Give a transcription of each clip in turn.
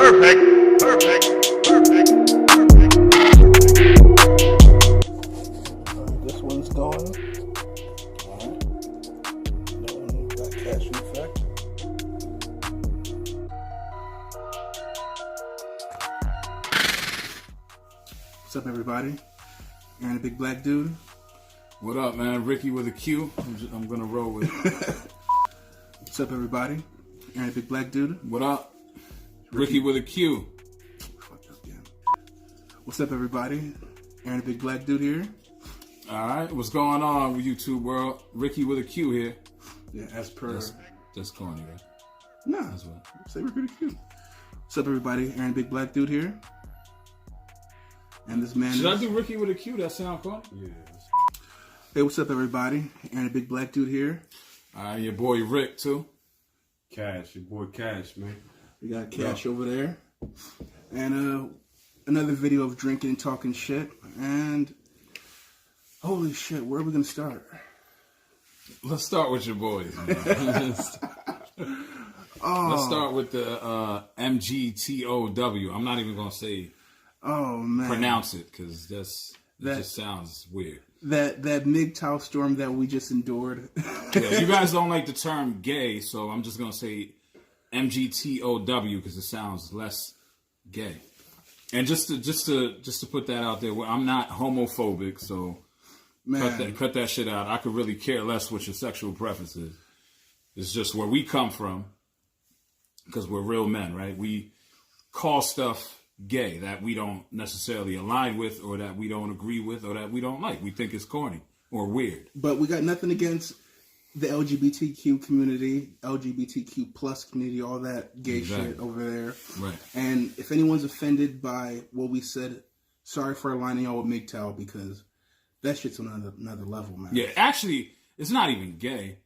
This one's going. Alright. That one got cash in effect. What's up, everybody? Aaron, a big black dude. What up, man? Ricky with a Q. I'm gonna roll with it. What's up, everybody? Aaron, a big black dude. What up? Ricky with a Q. Fucked up again. What's up, everybody? Aaron, a big black dude here. All right, what's going on with YouTube world? Ricky with a Q here. Yeah, as per. That's corny, right? Nah, That's what. say Ricky the Q. What's up, everybody? Aaron, a big black dude here. And this man Should I do Ricky with a Q? That sound corny? Yeah. Hey, what's up, everybody? Aaron, a big black dude here. All right, your boy Rick too. Cash, your boy Cash, man. We got Cash over there. And another video of drinking and talking shit. And holy shit, where are we gonna start? Let's start with your boys, man. Let's start with the MGTOW. I'm not even gonna say pronounce it because that just sounds weird. That MGTOW storm that we just endured. Yeah, you guys don't like the term gay, so I'm just gonna say MGTOW because it sounds less gay. And just to put that out there, I'm not homophobic, so cut that shit out. I could really care less what your sexual preference is. It's just where we come from, because we're real men, right? We call stuff gay that we don't necessarily align with, or that we don't agree with, or that we don't like. We think it's corny or weird. But we got nothing against the LGBTQ community, LGBTQ plus community, all that gay shit over there. Right. And if anyone's offended by what we said, sorry for aligning y'all with MGTOW, because that shit's on another level, man. Yeah, actually, it's not even gay,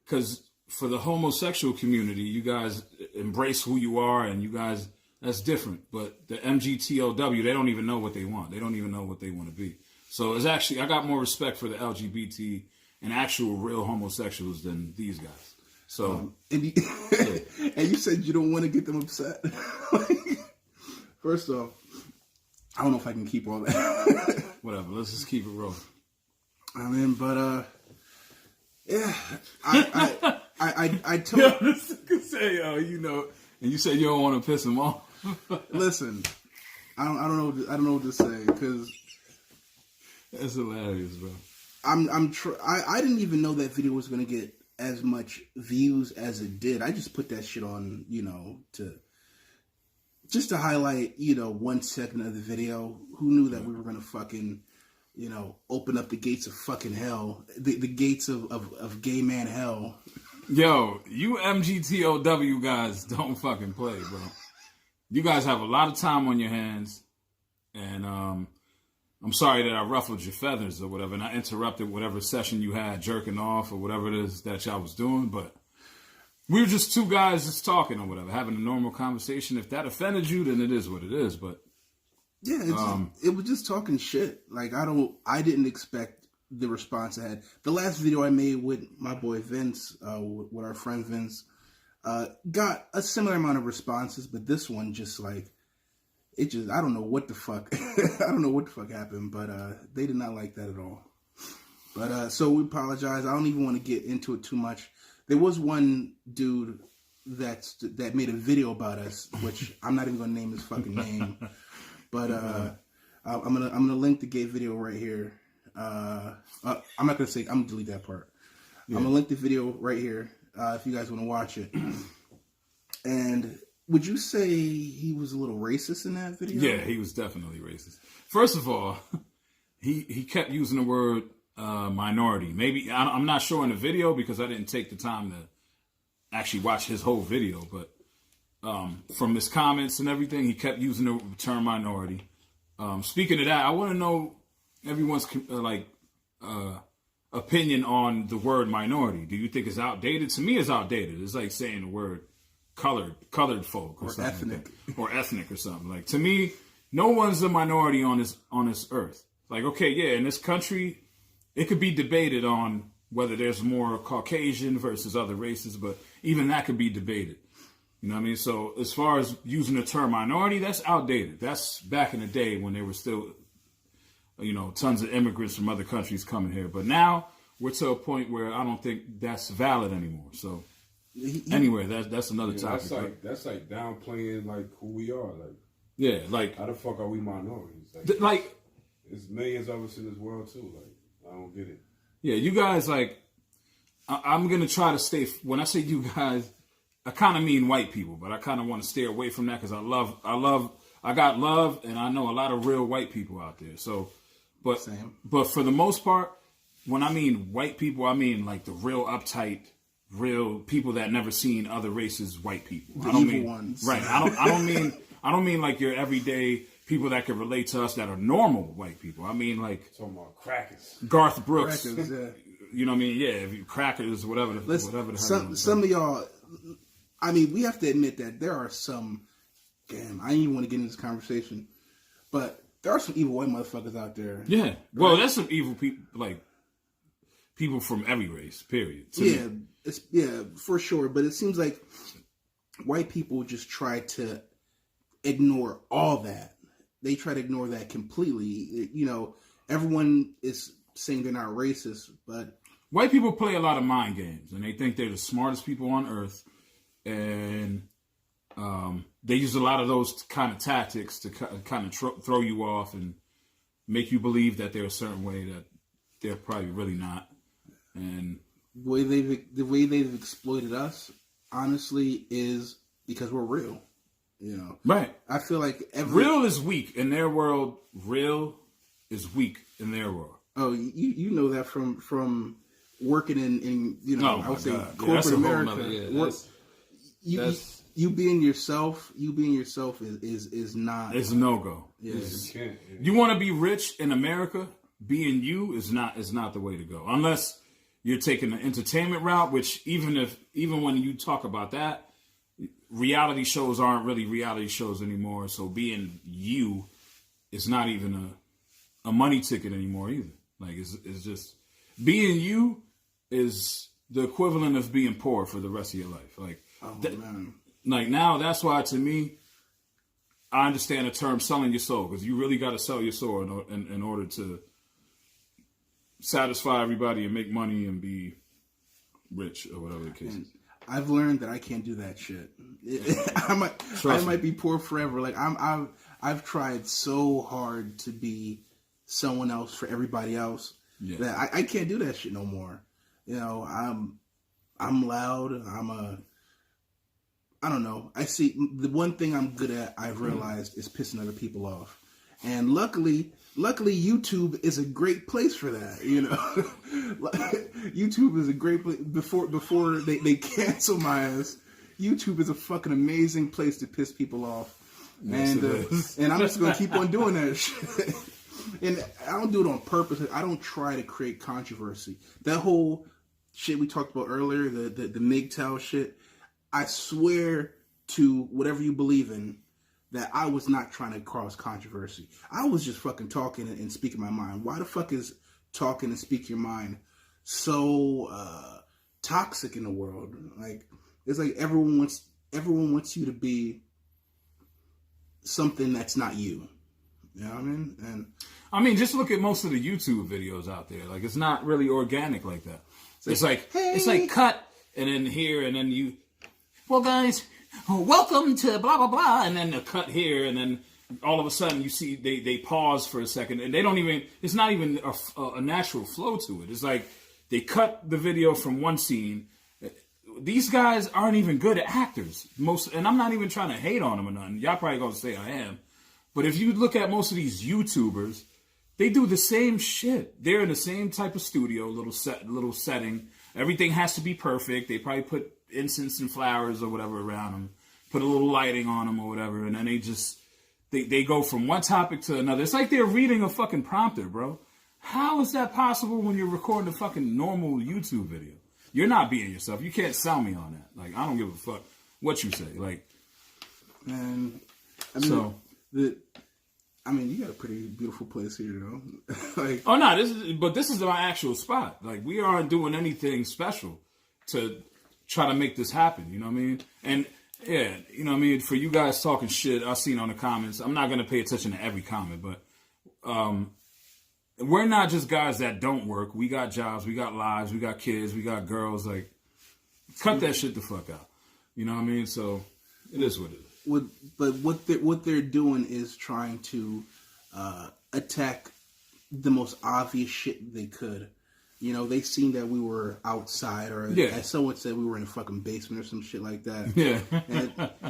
because for the homosexual community, you guys embrace who you are, and you guys, that's different. But the MGTOW, they don't even know what they want. They don't even know what they want to be. So it's actually, I got more respect for the LGBT and actual real homosexuals than these guys. So, and you said you don't want to get them upset. First off, I don't know if I can keep all that. Whatever, let's just keep it rolling. I mean, but yeah, I told you say, and you said you don't want to piss him off. Listen, I don't know what to say, because that's hilarious, bro. I didn't even know that video was gonna get as much views as it did. I just put that shit on, to highlight, 1 second of the video. Who knew that we were gonna fucking, open up the gates of fucking hell, the gates of gay man hell. Yo, you MGTOW guys don't fucking play, bro. You guys have a lot of time on your hands, and I'm sorry that I ruffled your feathers or whatever, and I interrupted whatever session you had jerking off or whatever it is that y'all was doing, but we were just two guys just talking or whatever, having a normal conversation. If that offended you, then it is what it is, but yeah, it was just talking shit. Like, I didn't expect the response I had. The last video I made with my boy Vince, with our friend Vince, got a similar amount of responses, but this one just like, I don't know what the fuck, I don't know what the fuck happened, but they did not like that at all. But so we apologize. I don't even want to get into it too much. There was one dude that made a video about us, which I'm not even gonna name his fucking name, but I'm gonna link the gay video right here. I'm not gonna say. I'm gonna delete that part. Yeah. I'm gonna link the video right here if you guys want to watch it. And would you say he was a little racist in that video? Yeah, he was definitely racist. First of all, he kept using the word minority. Maybe I'm not sure in the video because I didn't take the time to actually watch his whole video. But from his comments and everything, he kept using the term minority. Speaking of that, I want to know everyone's opinion on the word minority. Do you think it's outdated? To me, it's outdated. It's like saying the word colored folk or something ethnic or ethnic or something. Like, to me, no one's a minority on this earth. Like, okay, yeah, in this country, it could be debated on whether there's more Caucasian versus other races, but even that could be debated. You know what I mean? So as far as using the term minority, that's outdated. That's back in the day when there were still, tons of immigrants from other countries coming here. But now we're to a point where I don't think that's valid anymore. So anyway, that's another topic. That's like downplaying like who we are. Like how the fuck are we minorities? Like there's millions of us in this world too. Like I don't get it. Yeah, you guys I'm gonna try to stay. When I say you guys, I kind of mean white people, but I kind of want to stay away from that because I got love, and I know a lot of real white people out there. So, but for the most part, when I mean white people, I mean like the real uptight, real people that never seen other races. White people. I don't mean ones. Right. I don't mean like your everyday people that can relate to us that are normal white people. I mean like talking about crackers, Garth Brooks. Crackers, yeah. You know what I mean? Yeah, if you crackers, whatever the some of y'all. I mean, we have to admit that there are some. Damn, I didn't even want to get into this conversation, but there are some evil white motherfuckers out there. Yeah, right? Well, that's some evil people, like people from every race. Period. Yeah, for sure. But it seems like white people just try to ignore all that. They try to ignore that completely. Everyone is saying they're not racist, but white people play a lot of mind games, and they think they're the smartest people on earth, and they use a lot of those kind of tactics to kind of throw you off and make you believe that they're a certain way that they're probably really not. And the way they've exploited us, honestly, is because we're real. Right? I feel like real is weak in their world. Real is weak in their world. Oh, you know that from working in I would say corporate America. You being yourself is not. It's a no go. Yeah. You want to be rich in America? Being you is not the way to go. Unless you're taking the entertainment route, which even when you talk about that, reality shows aren't really reality shows anymore. So being you is not even a money ticket anymore either. Like it's just being you is the equivalent of being poor for the rest of your life. Like, man. Like now, that's why to me, I understand the term selling your soul, because you really got to sell your soul in order to satisfy everybody and make money and be rich or whatever the case is. I've learned that I can't do that shit. I might be poor forever. Like I've tried so hard to be someone else for everybody else that I can't do that shit no more. I'm loud. I don't know. I see the one thing I'm good at, I've realized, is pissing other people off. And luckily YouTube is a great place for that, YouTube is a great place. Before they cancel my ass, YouTube is a fucking amazing place to piss people off. Yes, and I'm just going to keep on doing that shit. And I don't do it on purpose. I don't try to create controversy. That whole shit we talked about earlier, the MGTOW shit, I swear to whatever you believe in that I was not trying to cause controversy. I was just fucking talking and speaking my mind. Why the fuck is talking and speak your mind so toxic in the world? Like, it's like everyone wants you to be something that's not you. You know what I mean? And I mean, just look at most of the YouTube videos out there. Like, it's not really organic like that. It's like cut and then here and then you. Well, guys, welcome to blah blah blah, and then the cut here, and then all of a sudden you see they pause for a second, and they don't even. It's not even a natural flow to it. It's like they cut the video from one scene. These guys aren't even good at actors. And I'm not even trying to hate on them or nothing. Y'all probably gonna say I am. But if you look at most of these YouTubers, they do the same shit. They're in the same type of studio, little setting. Everything has to be perfect. They probably put incense and flowers or whatever around them, put a little lighting on them or whatever, and then they go from one topic to another. It's like they're reading a fucking prompter, bro. How is that possible when you're recording a fucking normal YouTube video? You're not being yourself. You can't sell me on that. Like, I don't give a fuck what you say. Like, man, you got a pretty beautiful place here, though. Like, oh no, this is my actual spot. Like, we aren't doing anything special to try to make this happen. You know what I mean? And Yeah, you know what I mean? For you guys talking shit, I've seen on the comments. I'm not going to pay attention to every comment, but we're not just guys that don't work. We got jobs, we got lives, we got kids, we got girls. Like, cut that shit the fuck out. You know what I mean? So, it is what it is. But what they're doing is trying to attack the most obvious shit they could. You know, they seen that we were outside, or as someone said, we were in a fucking basement or some shit like that. Yeah.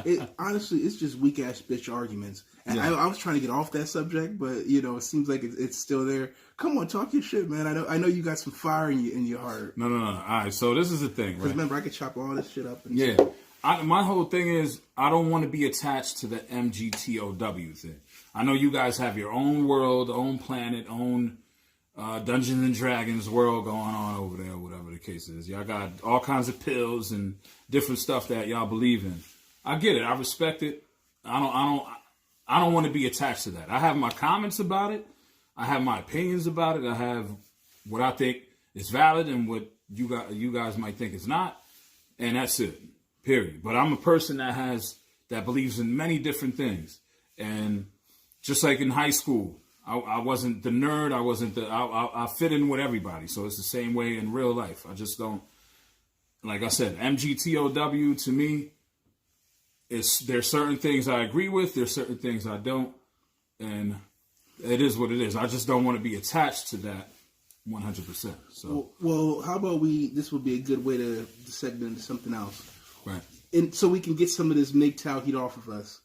And honestly, it's just weak ass bitch arguments. And I was trying to get off that subject, but you know, it seems like it's still there. Come on, talk your shit, man. I know you got some fire in your heart. No. All right, so this is the thing, right? Because remember, I could chop all this shit up. My whole thing is I don't want to be attached to the MGTOW thing. I know you guys have your own world, own planet, own Dungeons and Dragons world going on over there, whatever the case is. Y'all got all kinds of pills and different stuff that y'all believe in. I get it. I respect it. I don't want to be attached to that. I have my comments about it. I have my opinions about it. I have what I think is valid and what you guys might think is not, and that's it. Period. But I'm a person that believes in many different things, and just like in high school, I wasn't the nerd. I fit in with everybody. So it's the same way in real life. I just don't, like I said, MGTOW to me, there's certain things I agree with. There's certain things I don't. And it is what it is. I just don't want to be attached to that 100%. So, well, how about this would be a good way to segment into something else. Right. And so we can get some of this MGTOW heat off of us.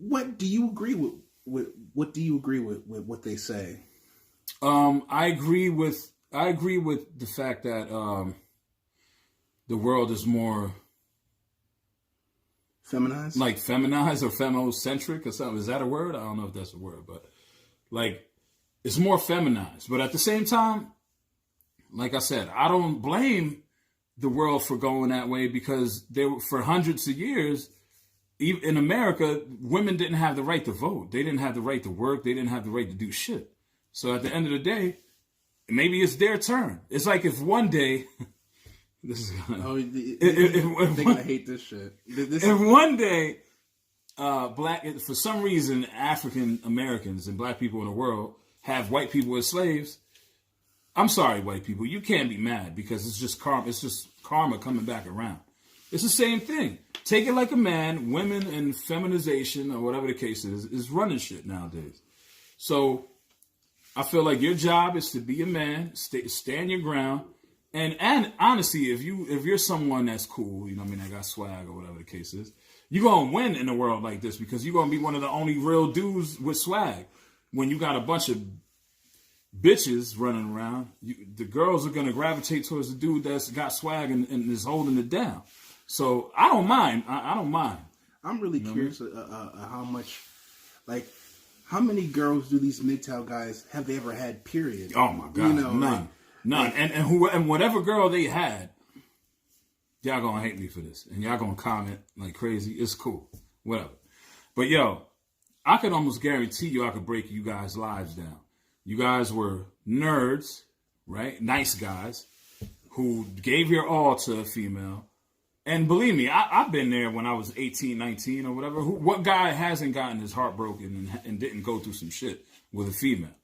What do you agree with? What do you agree with what they say? I agree with the fact that the world is more feminized, like feminized or femocentric or something. Is that a word? I don't know if that's a word, but like it's more feminized. But at the same time, like I said, I don't blame the world for going that way because for hundreds of years. Even in America, women didn't have the right to vote. They didn't have the right to work. They didn't have the right to do shit. So at the end of the day, maybe it's their turn. It's like if one day, this is they're gonna hate this shit. If one day, for some reason, African Americans and black people in the world have white people as slaves. I'm sorry, white people, you can't be mad because it's just karma. It's just karma coming back around. It's the same thing. Take it like a man. Women and feminization or whatever the case is running shit nowadays. So I feel like your job is to be a man, stand your ground, and honestly, if you're someone that's cool, you know what I mean, I got swag or whatever the case is, you're gonna win in a world like this because you're gonna be one of the only real dudes with swag. When you got a bunch of bitches running around, the girls are gonna gravitate towards the dude that's got swag and is holding it down. So I don't mind. I don't mind. I'm really curious how much, like, how many girls do these MGTOW guys have they ever had? Period. Oh my god, none. Like, and whatever girl they had, y'all gonna hate me for this, and y'all gonna comment like crazy. It's cool, whatever. But yo, I could almost guarantee you I could break you guys' lives down. You guys were nerds, right? Nice guys who gave your all to a female. And believe me, I've been there when I was 18, 19 or whatever. What guy hasn't gotten his heart broken and didn't go through some shit with a female?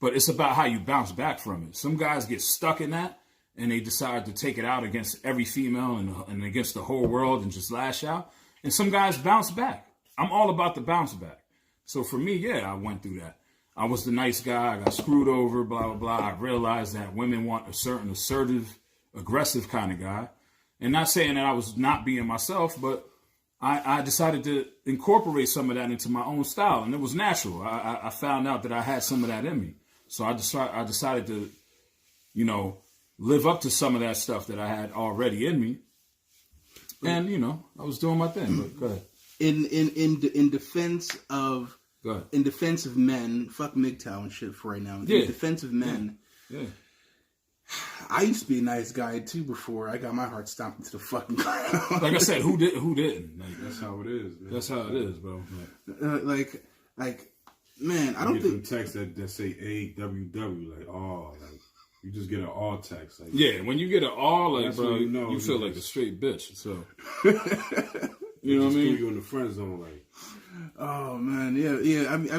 But it's about how you bounce back from it. Some guys get stuck in that and they decide to take it out against every female and against the whole world and just lash out. And some guys bounce back. I'm all about the bounce back. So for me, yeah, I went through that. I was the nice guy. I got screwed over, blah, blah, blah. I realized that women want a certain assertive, aggressive kind of guy. And not saying that I was not being myself, but I decided to incorporate some of that into my own style. And it was natural. I found out that I had some of that in me. So I decided to, you know, live up to some of that stuff that I had already in me. And, you know, I was doing my thing. But go ahead. In defense of Go ahead. In defense of men, fuck MGTOW and shit for right now. In defense of men, I used to be a nice guy too before I got my heart stomped into the fucking ground. Like I said, who didn't? Like, that's how it is, man. That's how it is, bro. Like, man, I don't think some texts that say AWW, like, oh, like You just get an all text. Like, Yeah, when you get an all, like, that's bro, when you know you feel you like a just- straight bitch. So, you know what I just mean? threw you in the friend zone, like. Oh man, yeah. I mean,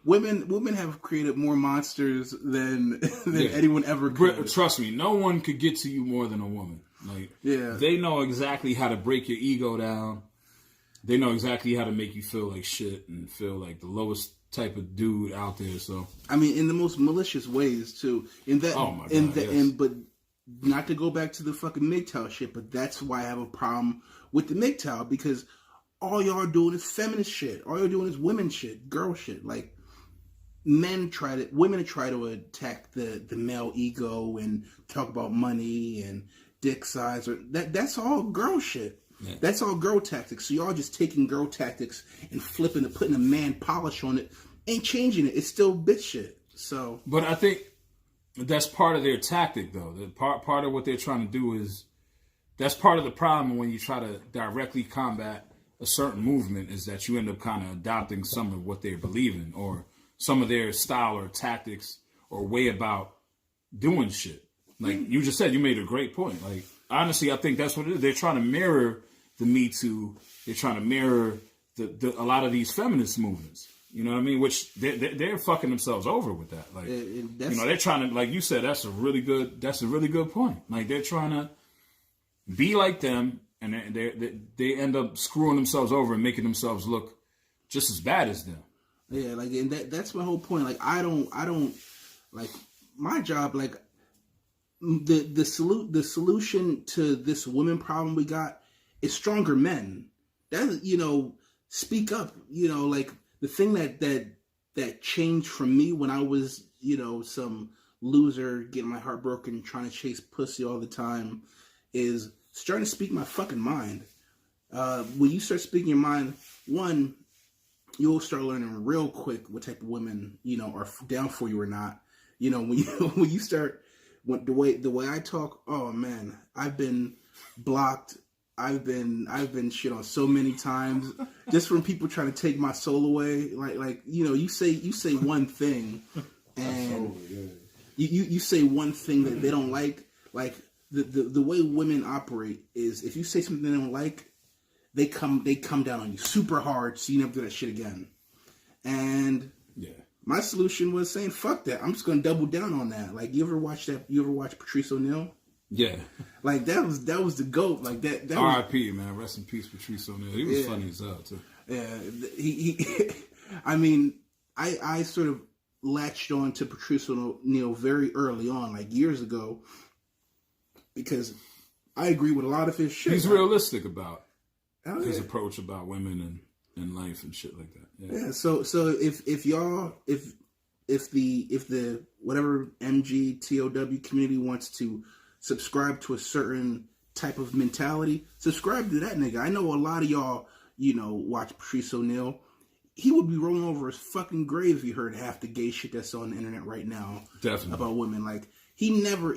women have created more monsters than anyone ever could. Trust me, no one could get to you more than a woman. Like, Yeah. they know exactly how to break your ego down. They know exactly how to make you feel like shit and feel like the lowest type of dude out there. So, I mean, in the most malicious ways too. In that, oh my God, yes. but not to go back to the fucking MGTOW shit, but that's why I have a problem with the MGTOW, because all y'all are doing is feminist shit. All you're doing is women shit, girl shit. Like, women try to attack the male ego and talk about money and dick size, or that's all girl shit. Yeah. That's all girl tactics. So y'all just taking girl tactics and flipping and putting a man polish on it, ain't changing it. It's still bitch shit. So, but I think that's part of their tactic, though. The part of what they're trying to do is, that's part of the problem when you try to directly combat a certain movement, is that you end up kind of adopting some of what they believe in, or some of their style or tactics or way about doing shit. Like you just said, you made a great point. Like, honestly, I think that's what it is. They're trying to mirror the Me Too. They're trying to mirror a lot of these feminist movements. You know what I mean? Which they're fucking themselves over with that. Like, you know, they're trying to, like you said, that's a really good point. Like, they're trying to be like them, and they end up screwing themselves over and making themselves look just as bad as them. Yeah, like, and that's my whole point. Like, I don't like, my job. Like, the solution to this women problem we got is stronger men. That, you know, speak up. You know, like, the thing that changed from me when I was, you know, some loser getting my heart broken, trying to chase pussy all the time, is starting to speak my fucking mind. When you start speaking your mind, one, you'll start learning real quick what type of women, you know, are down for you or not. You know, when you start, the way I talk, oh man, I've been blocked. I've been shit on so many times just from people trying to take my soul away. Like, you know, you say one thing, and you say one thing that they don't like. Like, the way women operate is, if you say something they don't like, they come down on you super hard, so you never do that shit again. And yeah, my solution was saying, fuck that. I'm just gonna double down on that. Like, you ever watch Patrice O'Neal? Yeah, like that was the GOAT. Like that R.I.P. man, rest in peace, Patrice O'Neal. He was funny as hell too. Yeah, he I mean, I sort of latched on to Patrice O'Neal very early on, like years ago, because I agree with a lot of his shit. He's realistic about his approach about women and life and shit like that. Yeah. So if the whatever MGTOW community wants to subscribe to a certain type of mentality, subscribe to that nigga. I know a lot of y'all, you know, watch Patrice O'Neal. He would be rolling over his fucking grave if he heard half the gay shit that's on the internet right now. Definitely. About women. Like, he never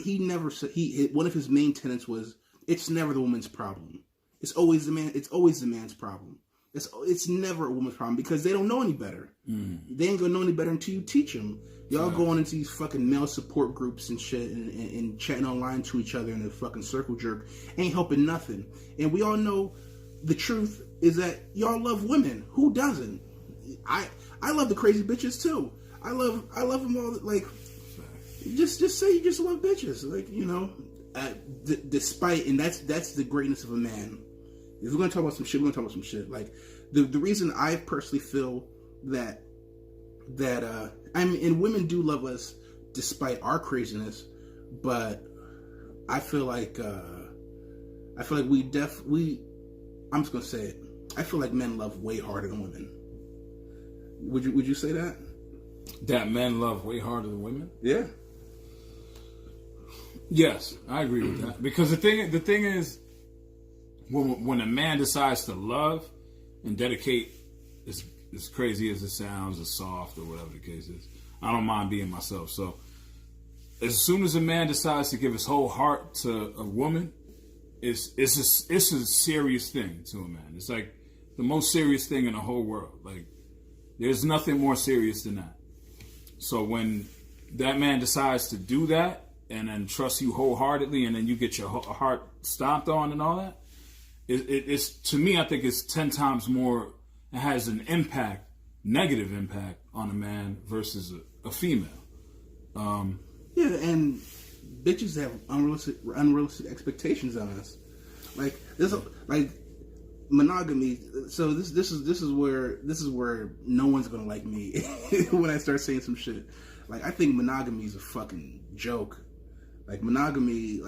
said, one of his main tenets was, it's never the woman's problem. It's always the man's problem. It's never a woman's problem, because they don't know any better. They ain't gonna know any better until you teach them. Y'all going into these fucking male support groups and shit and chatting online to each other in a fucking circle jerk ain't helping nothing. And we all know the truth is that y'all love women. Who doesn't? I love the crazy bitches too. I love them all. Like, just say you just love bitches. Like, you know, despite, and that's the greatness of a man. If we're gonna talk about some shit, we're gonna talk about some shit. Like, the reason I personally feel that I mean, and women do love us despite our craziness, but I feel like I'm just gonna say it. I feel like men love way harder than women. Would you say that? That men love way harder than women? Yeah. Yes, I agree with that. Because the thing is, when a man decides to love and dedicate, as crazy as it sounds, as soft or whatever the case is, I don't mind being myself. So as soon as a man decides to give his whole heart to a woman, it's a serious thing to a man. It's like the most serious thing in the whole world. Like, there's nothing more serious than that. So when that man decides to do that, and then trust you wholeheartedly, and then you get your heart stomped on and all that, it's to me, I think it's 10 times more. It has an impact, negative impact on a man versus a female. Yeah, and bitches have unrealistic expectations on us. Like this, like monogamy. So this is where no one's gonna like me when I start saying some shit. Like I think monogamy is a fucking joke. Like monogamy,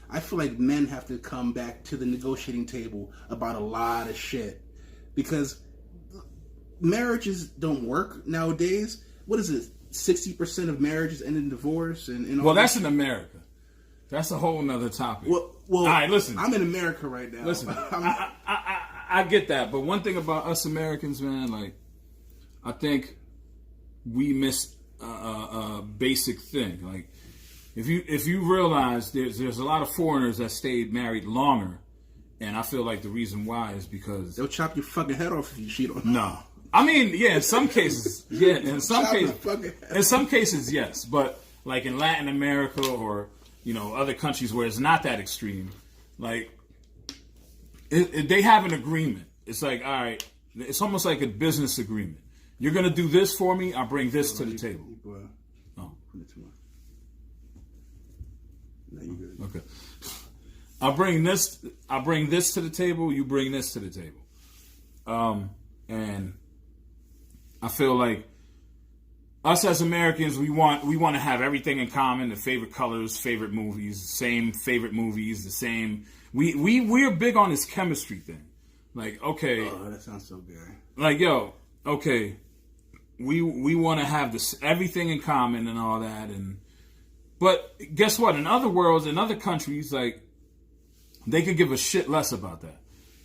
I feel like men have to come back to the negotiating table about a lot of shit because marriages don't work nowadays. What is it? 60% of marriages end in divorce and all. Well, that's in America. That's a whole nother topic. Well, all right, listen. I'm in America right now. Listen, I get that, but one thing about us Americans, man, like I think we miss a basic thing. Like if you realize there's a lot of foreigners that stayed married longer, and I feel like the reason why is because they'll chop your fucking head off if you cheat on them. No. I mean, yeah, in some cases, yeah, in some cases, yes, but like in Latin America or other countries where it's not that extreme, like they have an agreement. It's like, all right, it's almost like a business agreement. You're gonna do this for me. I'll bring this to the table. Oh, no, you good. Okay. I'll bring this to the table. You bring this to the table. And I feel like us as Americans, we want to have everything in common: the favorite colors, favorite movies, the same favorite movies, the same. We're big on this chemistry thing. Like, okay, oh, that sounds so good. Like, yo, okay, we want to have this everything in common and all that, but guess what? In other worlds, in other countries, like they could give a shit less about that.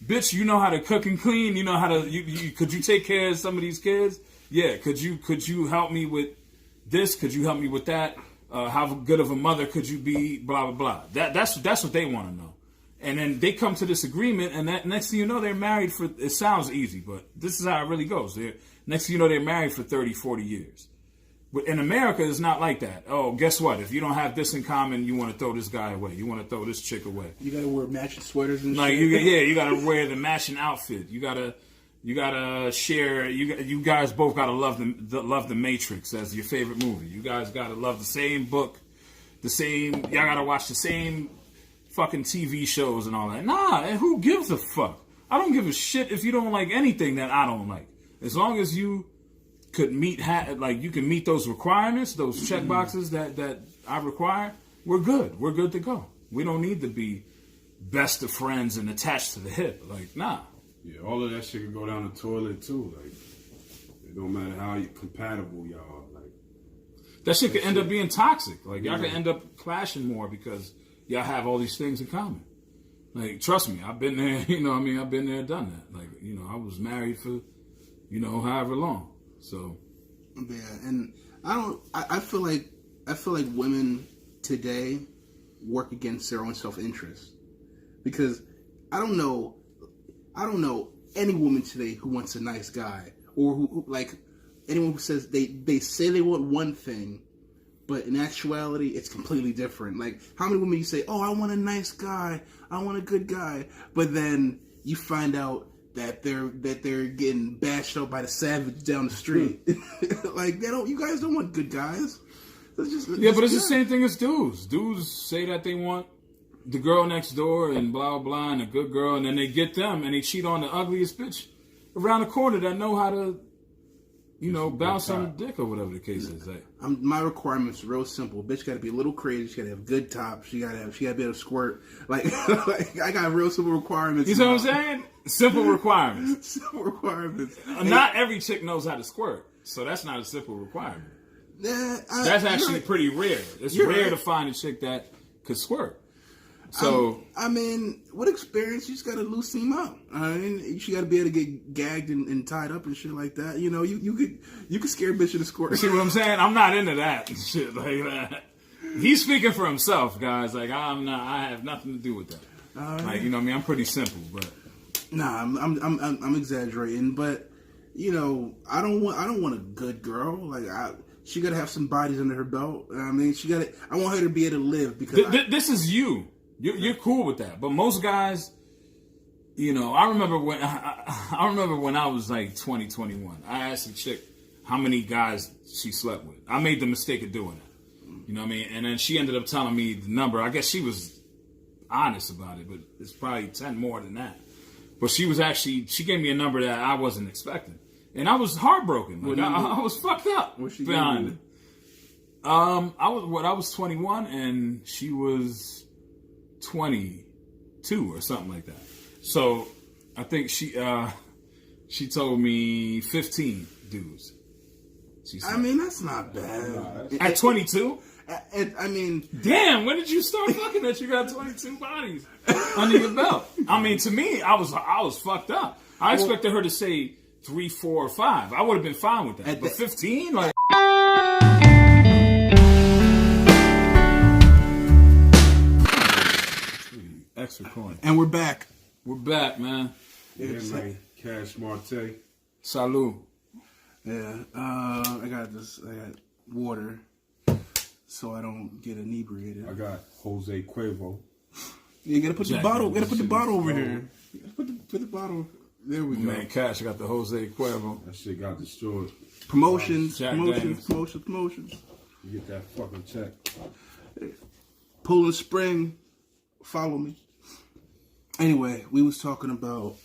Bitch, you know how to cook and clean. You know how to. Could you take care of some of these kids? Yeah. Could you help me with this? Could you help me with that? How good of a mother could you be? Blah blah blah. That's what they want to know. And then they come to this agreement, and that next thing you know, they're married for. It sounds easy, but this is how it really goes. Next thing you know, they're married for 30, 40 years. But in America, it's not like that. Oh, guess what? If you don't have this in common, you want to throw this guy away. You want to throw this chick away. You gotta wear matching sweaters and like shit. You gotta wear the matching outfit. You gotta share. You guys both gotta love the Matrix as your favorite movie. You guys gotta love the same book, y'all gotta watch the same fucking TV shows and all that. Nah, and who gives a fuck? I don't give a shit if you don't like anything that I don't like. As long as you could you can meet those requirements, those check boxes that I require, we're good. We're good to go. We don't need to be best of friends and attached to the hip. Like, nah. Yeah, all of that shit can go down the toilet too. Like, it don't matter how compatible y'all are. Like, that shit could end up being toxic. Like, y'all could end up clashing more because y'all have all these things in common. Like, trust me, I've been there. I've been there, done that. Like, I was married for, however long. So, yeah, and I feel like women today work against their own self-interest because I don't know any woman today who wants a nice guy or who like anyone who says they say they want one thing, but in actuality it's completely different. Like how many women you say, "Oh, I want a nice guy, I want a good guy," but then you find out that they're getting bashed up by the savage down the street. Like you guys don't want good guys. But it's the same thing as dudes. Dudes say that they want the girl next door and blah blah and a good girl, and then they get them and they cheat on the ugliest bitch around the corner that know how to, bounce on the dick or whatever the case is. Like, my requirements are real simple. Bitch got to be a little crazy. She got to have good top. She got to be able to squirt. Like I got real simple requirements. You know what I'm saying? Simple requirements. Simple requirements. Not every chick knows how to squirt, so that's not a simple requirement. That's actually pretty rare. It's rare to find a chick that could squirt. So with experience, you just gotta loosen him up. You gotta be able to get gagged and tied up and shit like that. You could scare a bitch into squirt. See what I'm saying? I'm not into that shit like that. He's speaking for himself, guys. Like I'm not. I have nothing to do with that. Like I'm pretty simple, but nah, I'm exaggerating, but I don't want a good girl. Like She got to have some bodies under her belt. I mean, I want her to be able to live because this is you. You're cool with that, but most guys, you know, I remember when I was like 20, 21. I asked a chick how many guys she slept with. I made the mistake of doing it. You know what I mean? And then she ended up telling me the number. I guess she was honest about it, but it's probably 10 more than that. But she gave me a number that I wasn't expecting. And I was heartbroken. Like, I was fucked up behind it. I was 21 and she was 22 or something like that. So I think she told me 15 dudes. I mean, that's not bad. At 22? I mean, damn, when did you start fucking that you got 22 bodies under your belt? I mean, to me, I was fucked up. I expected her to say 3, 4, or 5. I would have been fine with that. But 15, like. Extra coin. And we're back. We're back, man. Yeah, man. Cash Marte. Salud. Yeah. I got water so I don't get inebriated. I got Jose Cuervo. You gotta put the bottle. Gotta put the bottle over here. Put the bottle. There we go. Man, Cash, I got the Jose Cuervo. That shit got destroyed. Promotions. Jack Promotions. You get that fucking check. Poland Spring. Follow me. Anyway, we was talking about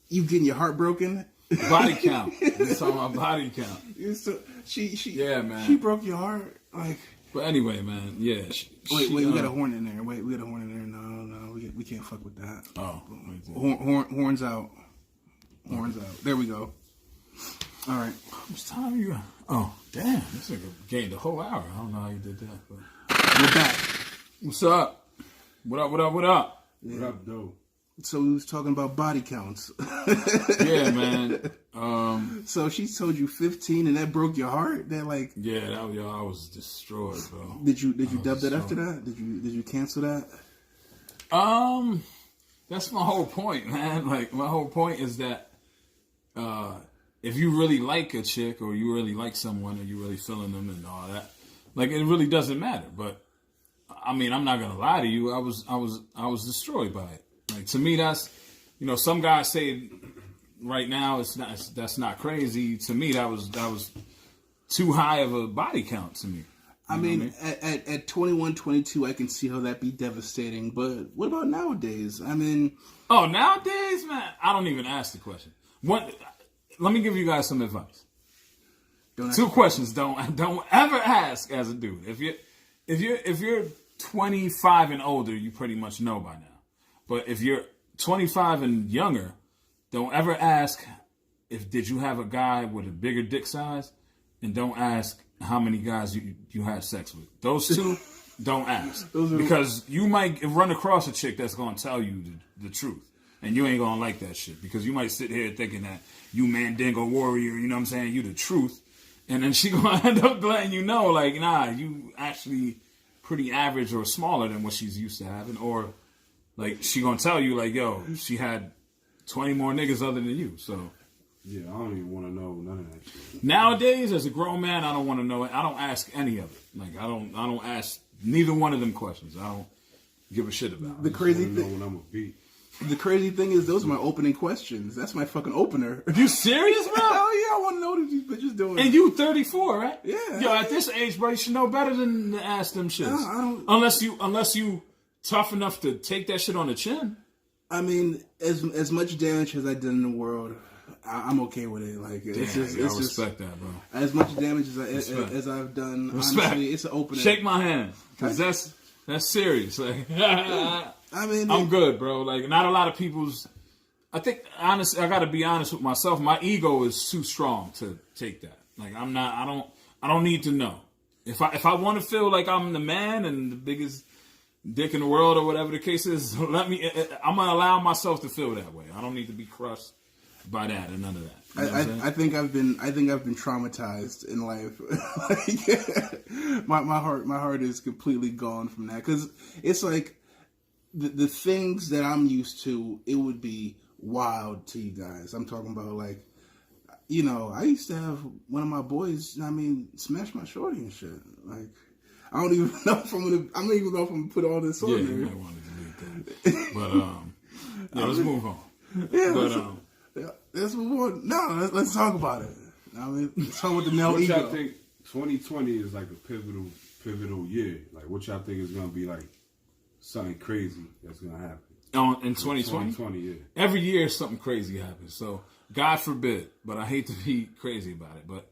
you getting your heart broken. Body count. We're talking about body count. Yeah, man. She broke your heart, like. But anyway, man, yeah. Wait, we got a horn in there. We got a horn in there. No, we can't fuck with that. Oh, horns out. Horns out. There we go. All right. How much time you got? Oh, damn! This nigga gained a whole hour. I don't know how you did that, but we're back. What's up? What up? Yeah. What up, though? So we was talking about body counts. Yeah, man. So she told you 15, and that broke your heart. That like. Yeah, I was destroyed, bro. Did you dub that after that? Did you cancel that? That's my whole point, man. Like my whole point is that if you really like a chick or you really like someone or you really feeling them and all that, like it really doesn't matter. But I mean, I'm not gonna lie to you. I was destroyed by it. Like to me, that's, you know, some guys say right now that's not crazy. To me, that was too high of a body count to me. I mean, at 21, 22, I can see how that'd be devastating. But what about nowadays? I mean, nowadays, man, I don't even ask the question. Let me give you guys some advice. Two questions. Don't ever ask as a dude. If you're 25 and older, you pretty much know by now. But if you're 25 and younger, don't ever ask did you have a guy with a bigger dick size, and don't ask how many guys you had sex with. Those two, don't ask. Because you might run across a chick that's going to tell you the truth. And you ain't going to like that shit. Because you might sit here thinking that you Mandingo warrior, you know what I'm saying, you the truth. And then she going to end up letting you know, like, nah, you actually pretty average or smaller than what she's used to having. Or, like, she going to tell you, like, yo, she had 20 more niggas other than you, so. Yeah, I don't even want to know none of that shit. Nowadays, as a grown man, I don't want to know it. I don't ask any of it. Like, I don't ask neither one of them questions. I don't give a shit about it. The crazy thing. When I'm a beat. The crazy thing is, those are my opening questions. That's my fucking opener. You serious, bro? Hell yeah, I want to know what these bitches doing. And you 34, right? Yeah. Yo, at this age, bro, you should know better than to ask them shits. No, I don't. Unless you tough enough to take that shit on the chin. I mean, as much damage as I did in the world, I'm okay with it. Like, it's Damn, just, I it's respect just that, bro. as much damage as I've done. Respect. Honestly, it's an opener. Shake my hand, cause that's serious. Like, I mean, I'm good, bro. Like, not a lot of people's. I think, honestly, I got to be honest with myself. My ego is too strong to take that. Like, I'm not. I don't need to know. If I want to feel like I'm the man and the biggest dick in the world or whatever the case is, I'm gonna allow myself to feel that way. I don't need to be crushed by that and none of that. You know I think I've been traumatized in life. my heart is completely gone from that, because it's like the things that I'm used to, it would be wild to you guys. I'm talking about, like, you know, I used to have one of my boys, smash my shorty and shit. Like, I don't even know if I'm gonna put all this on there. You might want to delete that. But let's move on. Yeah, let's move on. No, let's talk about it. Let's talk about the male ego. What y'all think 2020 is like a pivotal year? Like, what y'all think is gonna be like something crazy that's gonna happen? In 2020? 2020, yeah. Every year something crazy happens. So, God forbid, but I hate to be crazy about it, but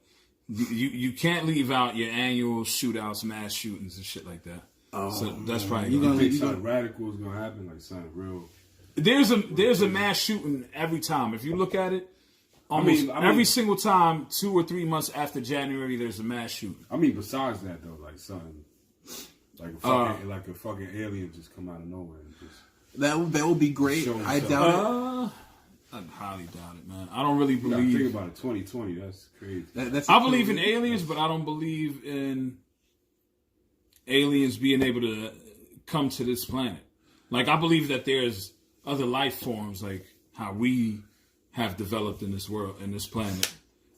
you can't leave out your annual shootouts, mass shootings and shit like that. Oh, so that's probably you think something radical is gonna happen, like something real. There's a mass shooting every time. If you look at it, almost every single time, 2 or 3 months after January, there's a mass shooting. Besides that though, like something like a fucking alien just come out of nowhere and just that would be great. I doubt it. I highly doubt it, man. I don't really believe. You think about it, 2020. That's crazy. I believe in aliens, but I don't believe in aliens being able to come to this planet. Like, I believe that there's other life forms, like how we have developed in this world, in this planet.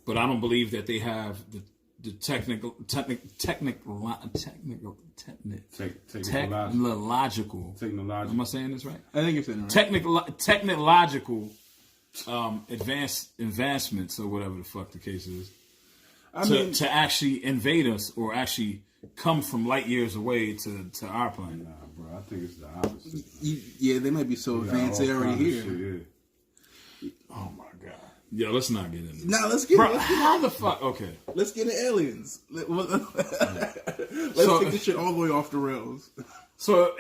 But I don't believe that they have the technological. Am I saying this right? I think you're saying it right. Technological advancements or whatever the fuck the case is. To actually invade us or actually come from light years away to our planet. Nah, bro, I think it's the opposite. Yeah, they might be so advanced they already here. Shit, yeah. Oh my god. Yeah, let's not get into this. No, let's get bro, how the fuck? Okay. Let's get into aliens. Let's take this shit all the way off the rails. So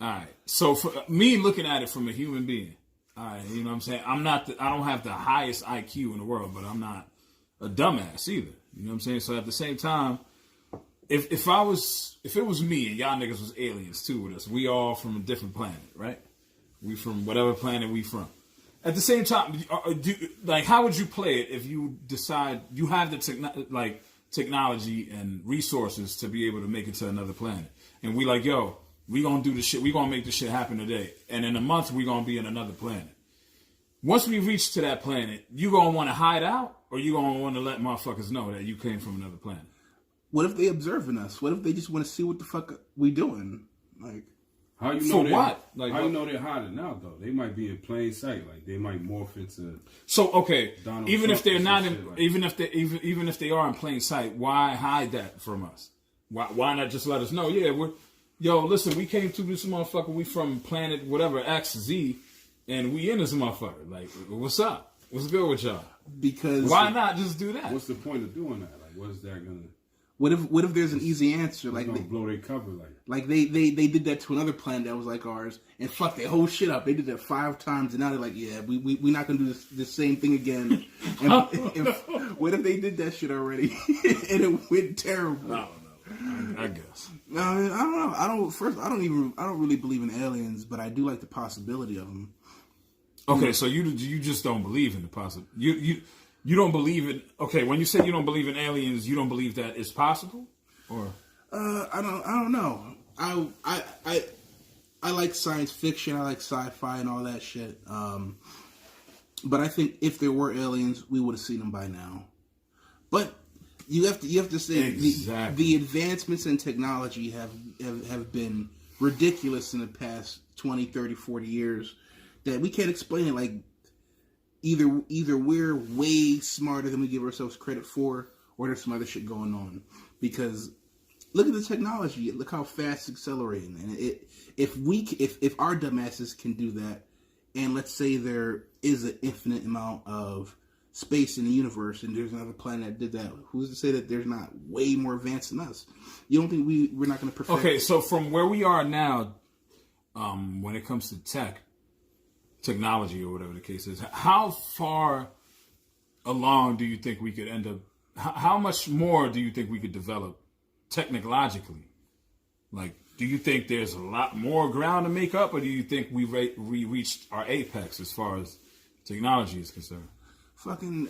alright. So for me looking at it from a human being, alright, you know what I'm saying? I don't have the highest IQ in the world, but I'm not a dumbass either. You know what I'm saying? So at the same time, if it was me and y'all niggas was aliens too with us, we all from a different planet, right? We from whatever planet we from. At the same time, how would you play it if you decide you have the technology and resources to be able to make it to another planet, and we like, yo, we gonna do this shit, we gonna make this shit happen today, and in a month we gonna be in another planet. Once we reach to that planet, you gonna want to hide out, or you gonna want to let motherfuckers know that you came from another planet? What if they observing us? What if they just want to see what the fuck we doing? Like, how you know for what? Like, how you know they're hiding out though? They might be in plain sight. Like they might morph into. So okay, Donald even Trump if they're not in, like even if they are in plain sight, why hide that from us? Why not just let us know? Yeah, listen, we came to this motherfucker. We from planet whatever XZ, and we in this motherfucker. Like, what's up? What's good with y'all? Because why not just do that? What's the point of doing that? Like, what is that gonna? What if there's an easy answer? Like, they blow their cover. Like they did that to another planet that was like ours and fucked their whole shit up. They did that 5 times and now they're like, yeah, we're not gonna do the same thing again. And what if they did that shit already and it went terrible? I don't know. I guess. No, I don't know. I don't really believe in aliens, but I do like the possibility of them. Okay, so you just don't believe in the possibility. You don't believe in. Okay, when you say you don't believe in aliens, you don't believe that it's possible, or I don't know. I like science fiction. I like sci-fi and all that shit. But I think if there were aliens, we would have seen them by now. But you have to say exactly. the advancements in technology have been ridiculous in the past 20, 30, 40 years that we can't explain it. Like either we're way smarter than we give ourselves credit for, or there's some other shit going on. Because look at the technology. Look how fast it's accelerating. And if our dumbasses can do that, and let's say there is an infinite amount of space in the universe, and there's another planet that did that, who's to say that there's not way more advanced than us? You don't think we're not going to perfect? Okay, so from where we are now, when it comes to technology or whatever the case is, how far along do you think we could end up? How much more do you think we could develop technologically? Like, do you think there's a lot more ground to make up, or do you think we reached our apex as far as technology is concerned? Fucking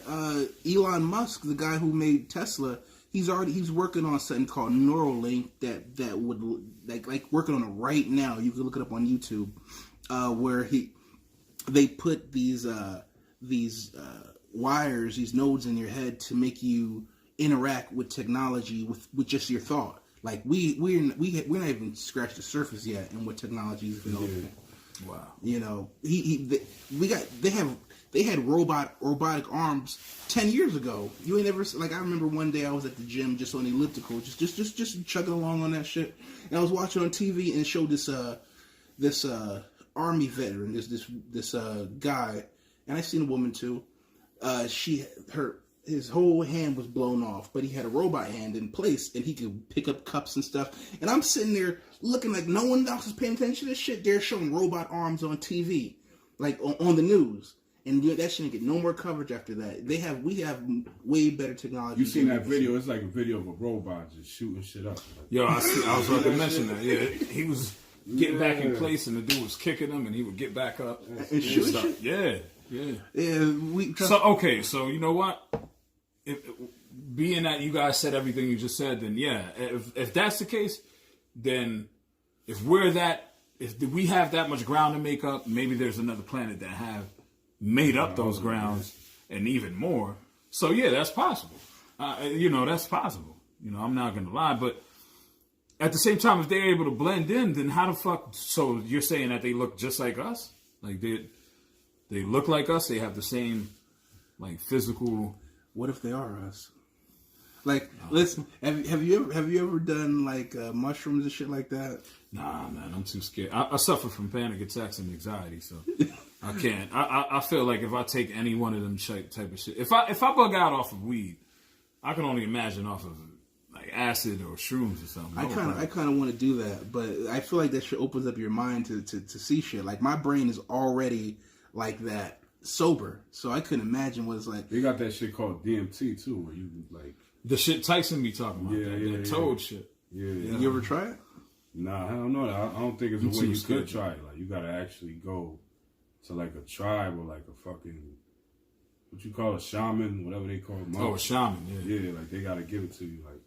Elon Musk, the guy who made Tesla, he's working on something called Neuralink that would like working on it right now. You can look it up on YouTube, where they put these wires, these nodes in your head to make you interact with technology with just your thought. Like we're not even scratched the surface yet in what technology is available. Wow. You know, they had robotic arms 10 years ago. You ain't ever, like, I remember one day I was at the gym just on the elliptical, just chugging along on that shit. And I was watching on TV and it showed this army veteran, this guy, and I seen a woman too. His whole hand was blown off, but he had a robot hand in place, and he could pick up cups and stuff. And I'm sitting there looking like no one else is paying attention to this shit. They're showing robot arms on TV, like on the news, and that shouldn't get no more coverage after that. We have way better technology. You seen that video? It's like a video of a robot just shooting shit up. Yo, I was about to mention that. Yeah, he was getting back in place, and the dude was kicking him, and he would get back up and shoot shit. Yeah. So you know what? Being that you guys said everything you just said, then yeah, if that's the case, then if we have that much ground to make up, maybe there's another planet that have made up those grounds and even more. So yeah, that's possible. That's possible. I'm not gonna lie, but at the same time, if they're able to blend in, then how the fuck? So you're saying that they look just like us? Like they look like us? They have the same like physical. What if they are us? Like, listen, have you ever done like mushrooms and shit like that? Nah, man, I'm too scared. I suffer from panic attacks and anxiety, so I can't. I feel like if I take any one of them type of shit, if I bug out off of weed, I can only imagine off of like acid or shrooms or something. I kind of want to do that, but I feel like that shit opens up your mind to see shit. Like my brain is already like that. Sober, so I couldn't imagine what it's like. They got that shit called DMT too, where you like the shit Tyson be talking about. That toad shit. Yeah. You ever try it? Nah, I don't know. I don't think it's a way you could try it. Like you gotta actually go to like a tribe or like a fucking what you call a shaman, whatever they call it. Oh, a shaman. Yeah, like they gotta give it to you. Like,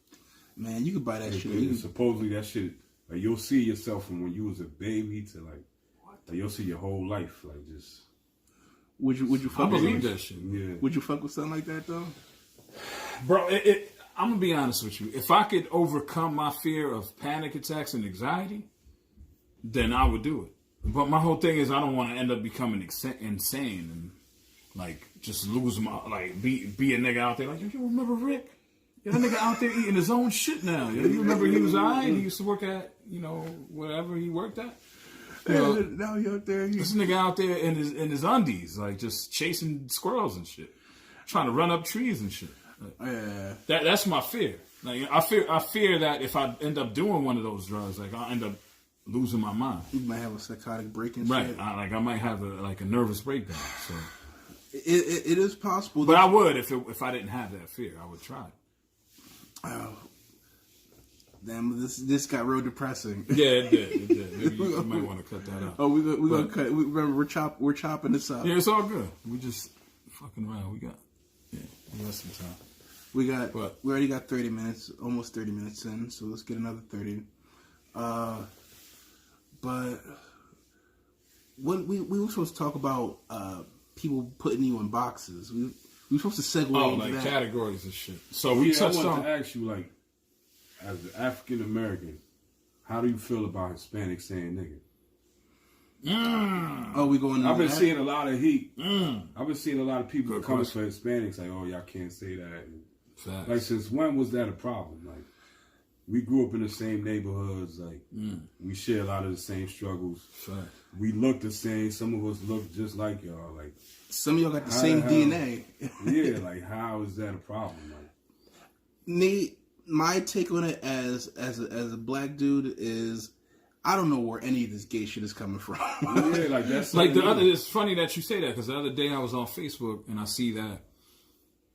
man, you could buy that shit. Supposedly that shit, like you'll see yourself from when you was a baby to like you'll see your whole life, like just. Would you fuck I believe that shit. Yeah. Would you fuck with something like that though? Bro, I'm gonna be honest with you. If I could overcome my fear of panic attacks and anxiety, then I would do it. But my whole thing is I don't want to end up becoming insane and like just lose my like be a nigga out there like you remember Rick? Yeah, that nigga out there eating his own shit now. You remember he was alright? He used to work at whatever he worked at. Now he out there. This nigga out there in his undies, like just chasing squirrels and shit, trying to run up trees and shit. Like, that's my fear. Like I fear that if I end up doing one of those drugs, like I'll end up losing my mind. You might have a psychotic break and right. shit. I might have a nervous breakdown. So it is possible. But I would if I didn't have that fear, I would try. Oh. Damn, this got real depressing. Yeah, it did. Maybe you might want to cut that out. Oh, we're gonna cut. Remember, we're chopping this up. Yeah, it's all good. We just fucking around. We got some time. We already got 30 minutes, almost 30 minutes in. So let's get another 30. But when we were supposed to talk about people putting you in boxes. We were supposed to segue into like that. categories and shit. So we touched I on. wanted to ask you, like, as an African American, how do you feel about Hispanics saying nigga? Oh, we going? I've been seeing a lot of heat. I've been seeing a lot of people Good coming question. for Hispanics, like, oh, y'all can't say that. Facts. Like, since when was that a problem? Like, we grew up in the same neighborhoods. Like, we share a lot of the same struggles. Facts. We look the same. Some of us look just like y'all. Like, some of y'all got the same DNA. Yeah, like, how is that a problem? Like, Nate, my take on it as a black dude is, I don't know where any of this gay shit is coming from. Yeah, like that's like the other. It's funny that you say that because the other day I was on Facebook and I see that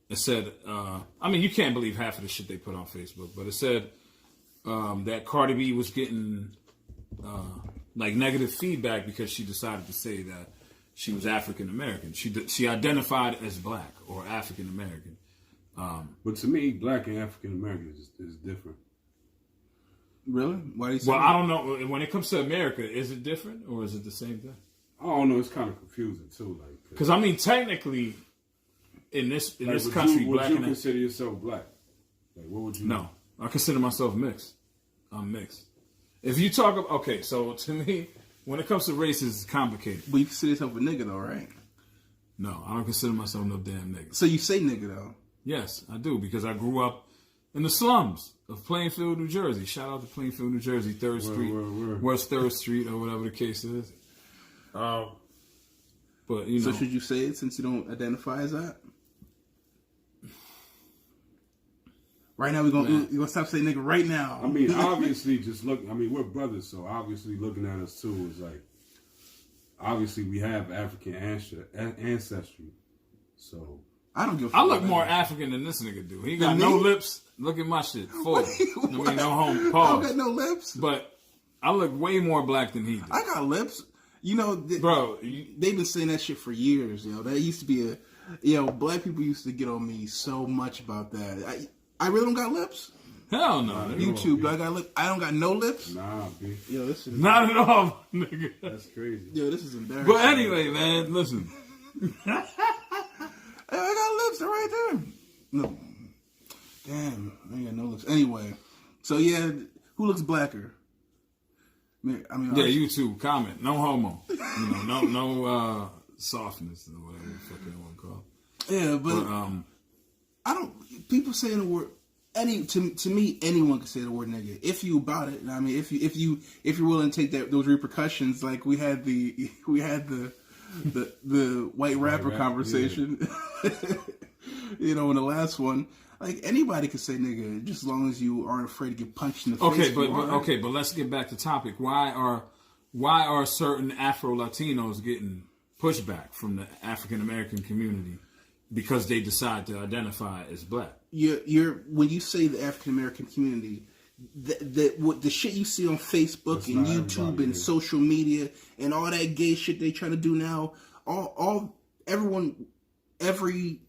it said. I mean, you can't believe half of the shit they put on Facebook, but it said that Cardi B was getting like negative feedback because she decided to say that she was African American. She identified as black or African American. But to me, black and African American is different. Really? Why do you say Well, that? I don't know. When it comes to America, is it different or is it the same thing? I don't know. It's kind of confusing too. Like, Because I mean, technically, in this country, would you consider yourself black? Like, what would you? No, I consider myself mixed. I'm mixed. If you talk about, okay, so to me, when it comes to race, it's complicated. But you consider yourself a nigga though, right? No, I don't consider myself no damn nigga. So you say nigga though? Yes, I do, because I grew up in the slums of Plainfield, New Jersey. Shout out to Plainfield, New Jersey, 3rd Street, West 3rd Street, or whatever the case is. But you know, so should you say it since you don't identify as that? Right now, we're gonna stop saying nigga right now. I mean, obviously, just look. I mean, we're brothers, so obviously, looking at us too is like, obviously, we have African ancestry. So I don't give a fuck. I look more African than this nigga do. He got no lips. Look at my shit. Full. I mean, no home. Pause. I don't got no lips. But I look way more black than he do. I got lips. You know, bro, they've been saying that shit for years. You know, that used to be black people used to get on me so much about that. I really don't got lips. Hell no. YouTube, I got lips. I don't got no lips. Nah, B. Yo, this is not at all, nigga. That's crazy. Yo, this is embarrassing. But anyway, man, listen. I got lips. They're right there. No. Damn, I ain't got no lips. Anyway, so yeah, who looks blacker? I mean, yeah, YouTube comment. No homo. You know, no softness or whatever the fuck they want to call it. Yeah, but I don't. People saying the word. To me, anyone can say the word nigga if you about it. I mean, if you're willing to take those repercussions, like we had the white rapper conversation. Yeah. You know, in the last one, like anybody can say nigga, just as long as you aren't afraid to get punched in the face. Okay, but let's get back to topic. Why are certain Afro Latinos getting pushback from the African American community because they decide to identify as black? You're when you say the African American community, the shit you see on Facebook and YouTube and social media and all that gay shit they trying to do now, every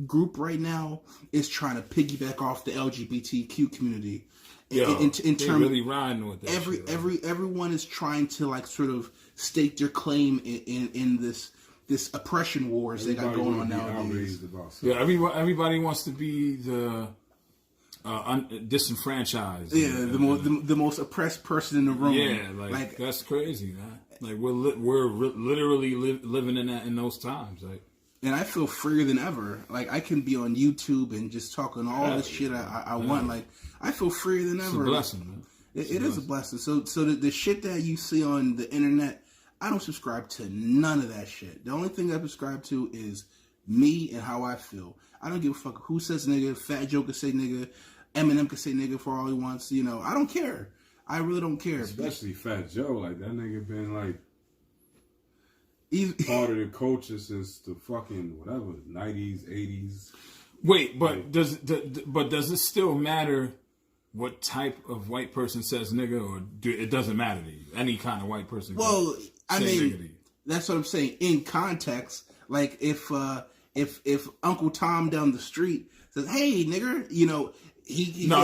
group right now is trying to piggyback off the LGBTQ community. In terms, really riding with that. Everyone is trying to like sort of stake their claim in this oppression wars they got going on nowadays. Yeah, everybody wants to be the disenfranchised. Yeah, the most oppressed person in the room. Yeah, like that's crazy, man. Like we're literally living in those times, like. And I feel freer than ever. Like I can be on YouTube and just talking all this shit I want. Like I feel freer than ever. It's a blessing, man. It is a blessing. So the shit that you see on the internet, I don't subscribe to none of that shit. The only thing I subscribe to is me and how I feel. I don't give a fuck who says nigga. Fat Joe can say nigga. Eminem can say nigga for all he wants. You know, I don't care. I really don't care. Especially Fat Joe. Like that nigga been like part of the culture since the fucking whatever 90s, 80s. Wait, but does it still matter what type of white person says nigga, or it doesn't matter to you? Any kind of white person. Well, I mean, you. That's what I'm saying. In context, like if Uncle Tom down the street says, "Hey, nigger," you know, he no.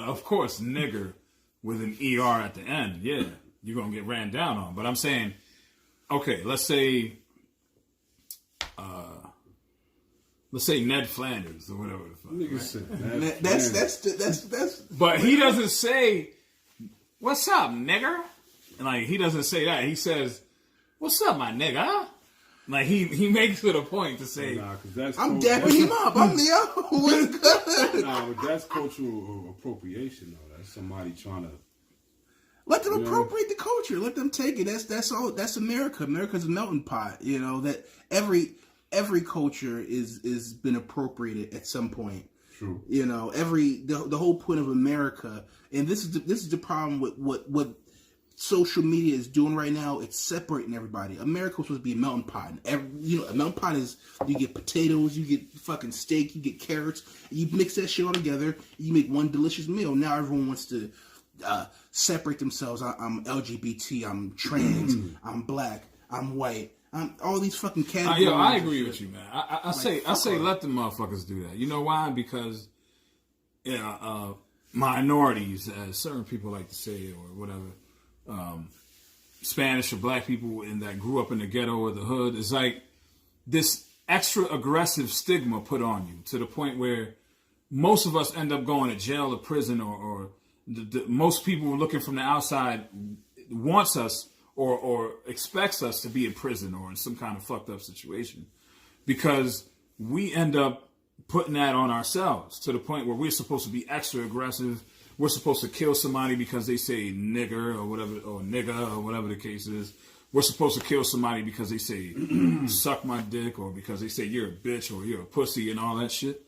Of course, nigger with an ER at the end. Yeah, you're gonna get ran down on. But I'm saying, okay, let's say Ned Flanders or whatever the fuck. Right? That's. But he doesn't say, "What's up, nigger?" And like he doesn't say that. He says, "What's up, my nigga?" Like he makes it a point to say, I'm dapping him up. I'm Leo. What's good? Nah, but that's cultural appropriation though. That's somebody trying to let them appropriate the culture. Let them take it. That's all. That's America. America's a melting pot. You know that every culture is been appropriated at some point. True. You know the whole point of America, and this is the problem with what social media is doing right now. It's separating everybody. America was supposed to be a melting pot. And a melting pot is you get potatoes, you get fucking steak, you get carrots, you mix that shit all together, you make one delicious meal. Now everyone wants to separate themselves. I'm LGBT, I'm trans, I'm black, I'm white. I'm all these fucking categories. I agree with you, man. I say let the motherfuckers do that. You know why? Because minorities, as certain people like to say, or whatever, Spanish or black people and that grew up in the ghetto or the hood. It's like this extra aggressive stigma put on you to the point where most of us end up going to jail or prison, or most people looking from the outside wants us or expects us to be in prison or in some kind of fucked up situation, because we end up putting that on ourselves to the point where we're supposed to be extra aggressive. We're supposed to kill somebody because they say nigger or whatever, or nigga or whatever the case is. We're supposed to kill somebody because they say suck my dick, or because they say you're a bitch or you're a pussy and all that shit.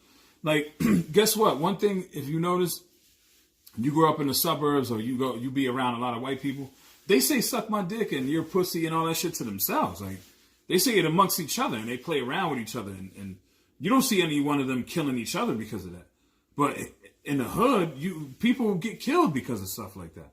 Like, guess what? One thing, if you notice, you grow up in the suburbs or you be around a lot of white people, they say suck my dick and you're a pussy and all that shit to themselves. Like, they say it amongst each other and they play around with each other, and you don't see any one of them killing each other because of that. But in the hood, people get killed because of stuff like that.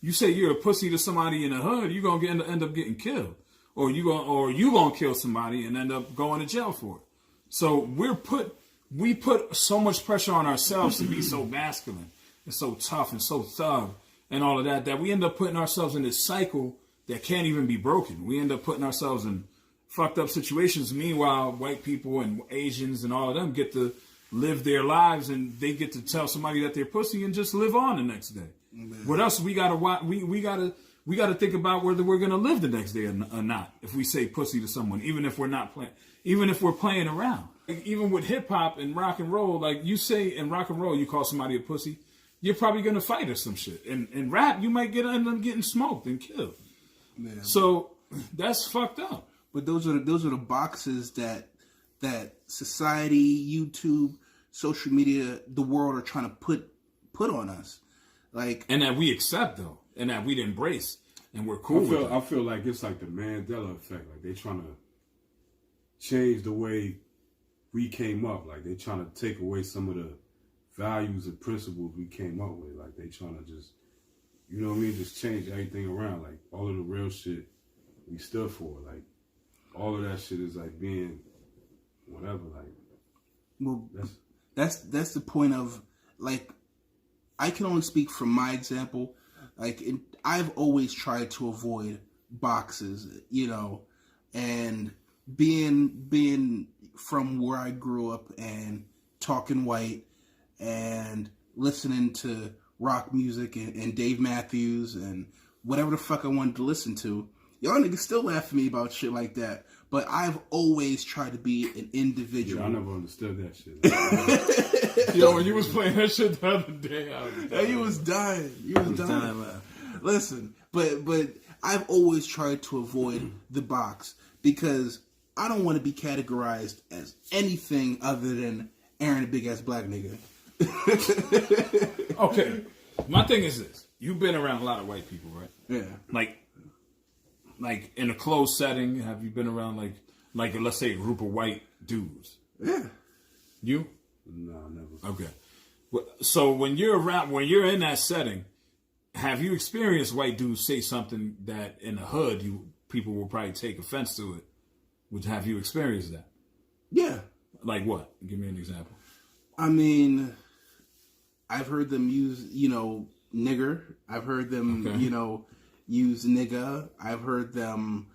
You say you're a pussy to somebody in the hood, you're gonna end up getting killed, or you gonna kill somebody and end up going to jail for it. So we put so much pressure on ourselves to be so masculine and so tough and so thug and all of that we end up putting ourselves in this cycle that can't even be broken. We end up putting ourselves in fucked up situations. Meanwhile, white people and Asians and all of them get to live their lives, and they get to tell somebody that they're pussy and just live on the next day. Mm-hmm. With us, we gotta think about whether we're gonna live the next day or not. If we say pussy to someone, even if we're not playing, even if we're playing around. Like, even with hip hop and rock and roll, like you say in rock and roll, you call somebody a pussy, you're probably gonna fight or some shit. And in rap, you might end up getting smoked and killed. Man. So that's fucked up. But those are the boxes that society, YouTube, social media, the world are trying to put on us, like, and that we accept though, and that we'd embrace, and we're cool. I feel like it's like the Mandela effect. Like, they trying to change the way we came up. Like, they trying to take away some of the values and principles we came up with. Like, they trying to just, you know what I mean, just change everything around. Like, all of the real shit we stood for. Like, all of that shit is like being whatever. Like, well, that's the point of, like, I can only speak from my example. Like, I've always tried to avoid boxes, you know, and being from where I grew up and talking white and listening to rock music and Dave Matthews and whatever the fuck I wanted to listen to. Y'all niggas still laugh at me about shit like that. But I've always tried to be an individual. Yeah, I never understood that shit. Yo, when you was playing that shit the other day, he was dying. He was dying, man. Listen, but I've always tried to avoid the box because I don't want to be categorized as anything other than Aaron, a big ass black nigga. Okay, my thing is this: you've been around a lot of white people, right? Yeah. Like in a closed setting, have you been around like let's say a group of white dudes? Yeah. You? No, never. Okay. So when you're in that setting, have you experienced white dudes say something that in the hood people will probably take offense to it? Have you experienced that? Yeah. Like what? Give me an example. I mean, I've heard them use, nigger. I've heard them, use nigga. I've heard them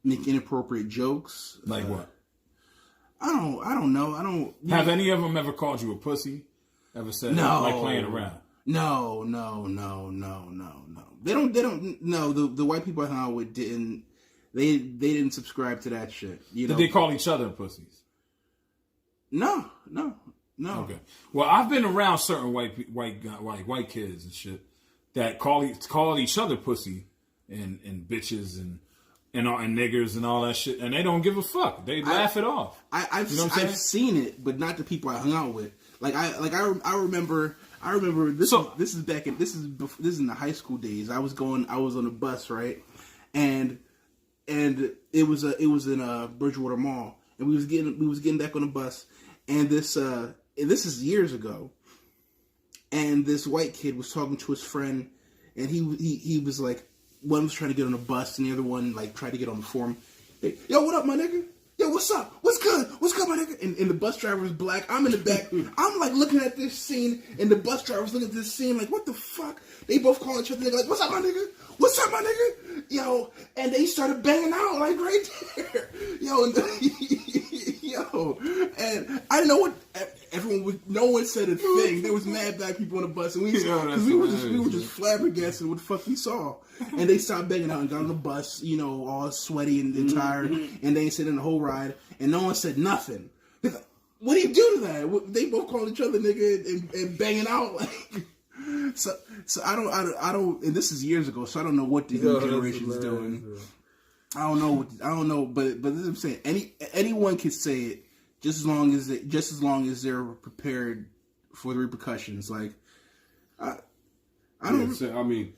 make inappropriate jokes. Like what? I don't know. Have any of them ever called you a pussy? Ever said no? Like playing around? No. They don't. No, the white people I hung out with didn't. They didn't subscribe to that shit. Did they call each other pussies? No. Okay. Well, I've been around certain white kids and shit that call each other pussy and bitches and niggers and all that shit, and they don't give a fuck. They laugh it off. I've seen it, but not the people I hung out with. I remember this. This is in the high school days. I was on a bus, right, and it was in Bridgewater Mall, and we was getting back on the bus, and this is years ago. And this white kid was talking to his friend, and he was like, one was trying to get on a bus, and the other one like tried to get on the form. Hey, yo, what up, my nigga? Yo, what's up? what's good, my nigga? And the bus driver is black. I'm in the back. I'm like looking at this scene, and the bus driver's looking at this scene like, what the fuck? They both call each other nigga, like, what's up, my nigga? What's up, my nigga? Yo, and they started banging out like right there. Yo, and and I didn't know what everyone was. No one said a thing. There was mad black people on the bus, and we were just flabbergasted with what the fuck we saw. And they stopped banging out and got on the bus, you know, all sweaty and tired, and they ain't sitting in the whole ride, and no one said nothing. Like, what do you do to that? They both called each other nigga and banging out like. So I don't, and this is years ago, so I don't know what the new generation is doing. I don't know, but this is what I'm saying. Anyone can say it, just as long as they're prepared for the repercussions. Like, I don't. Yeah, I mean,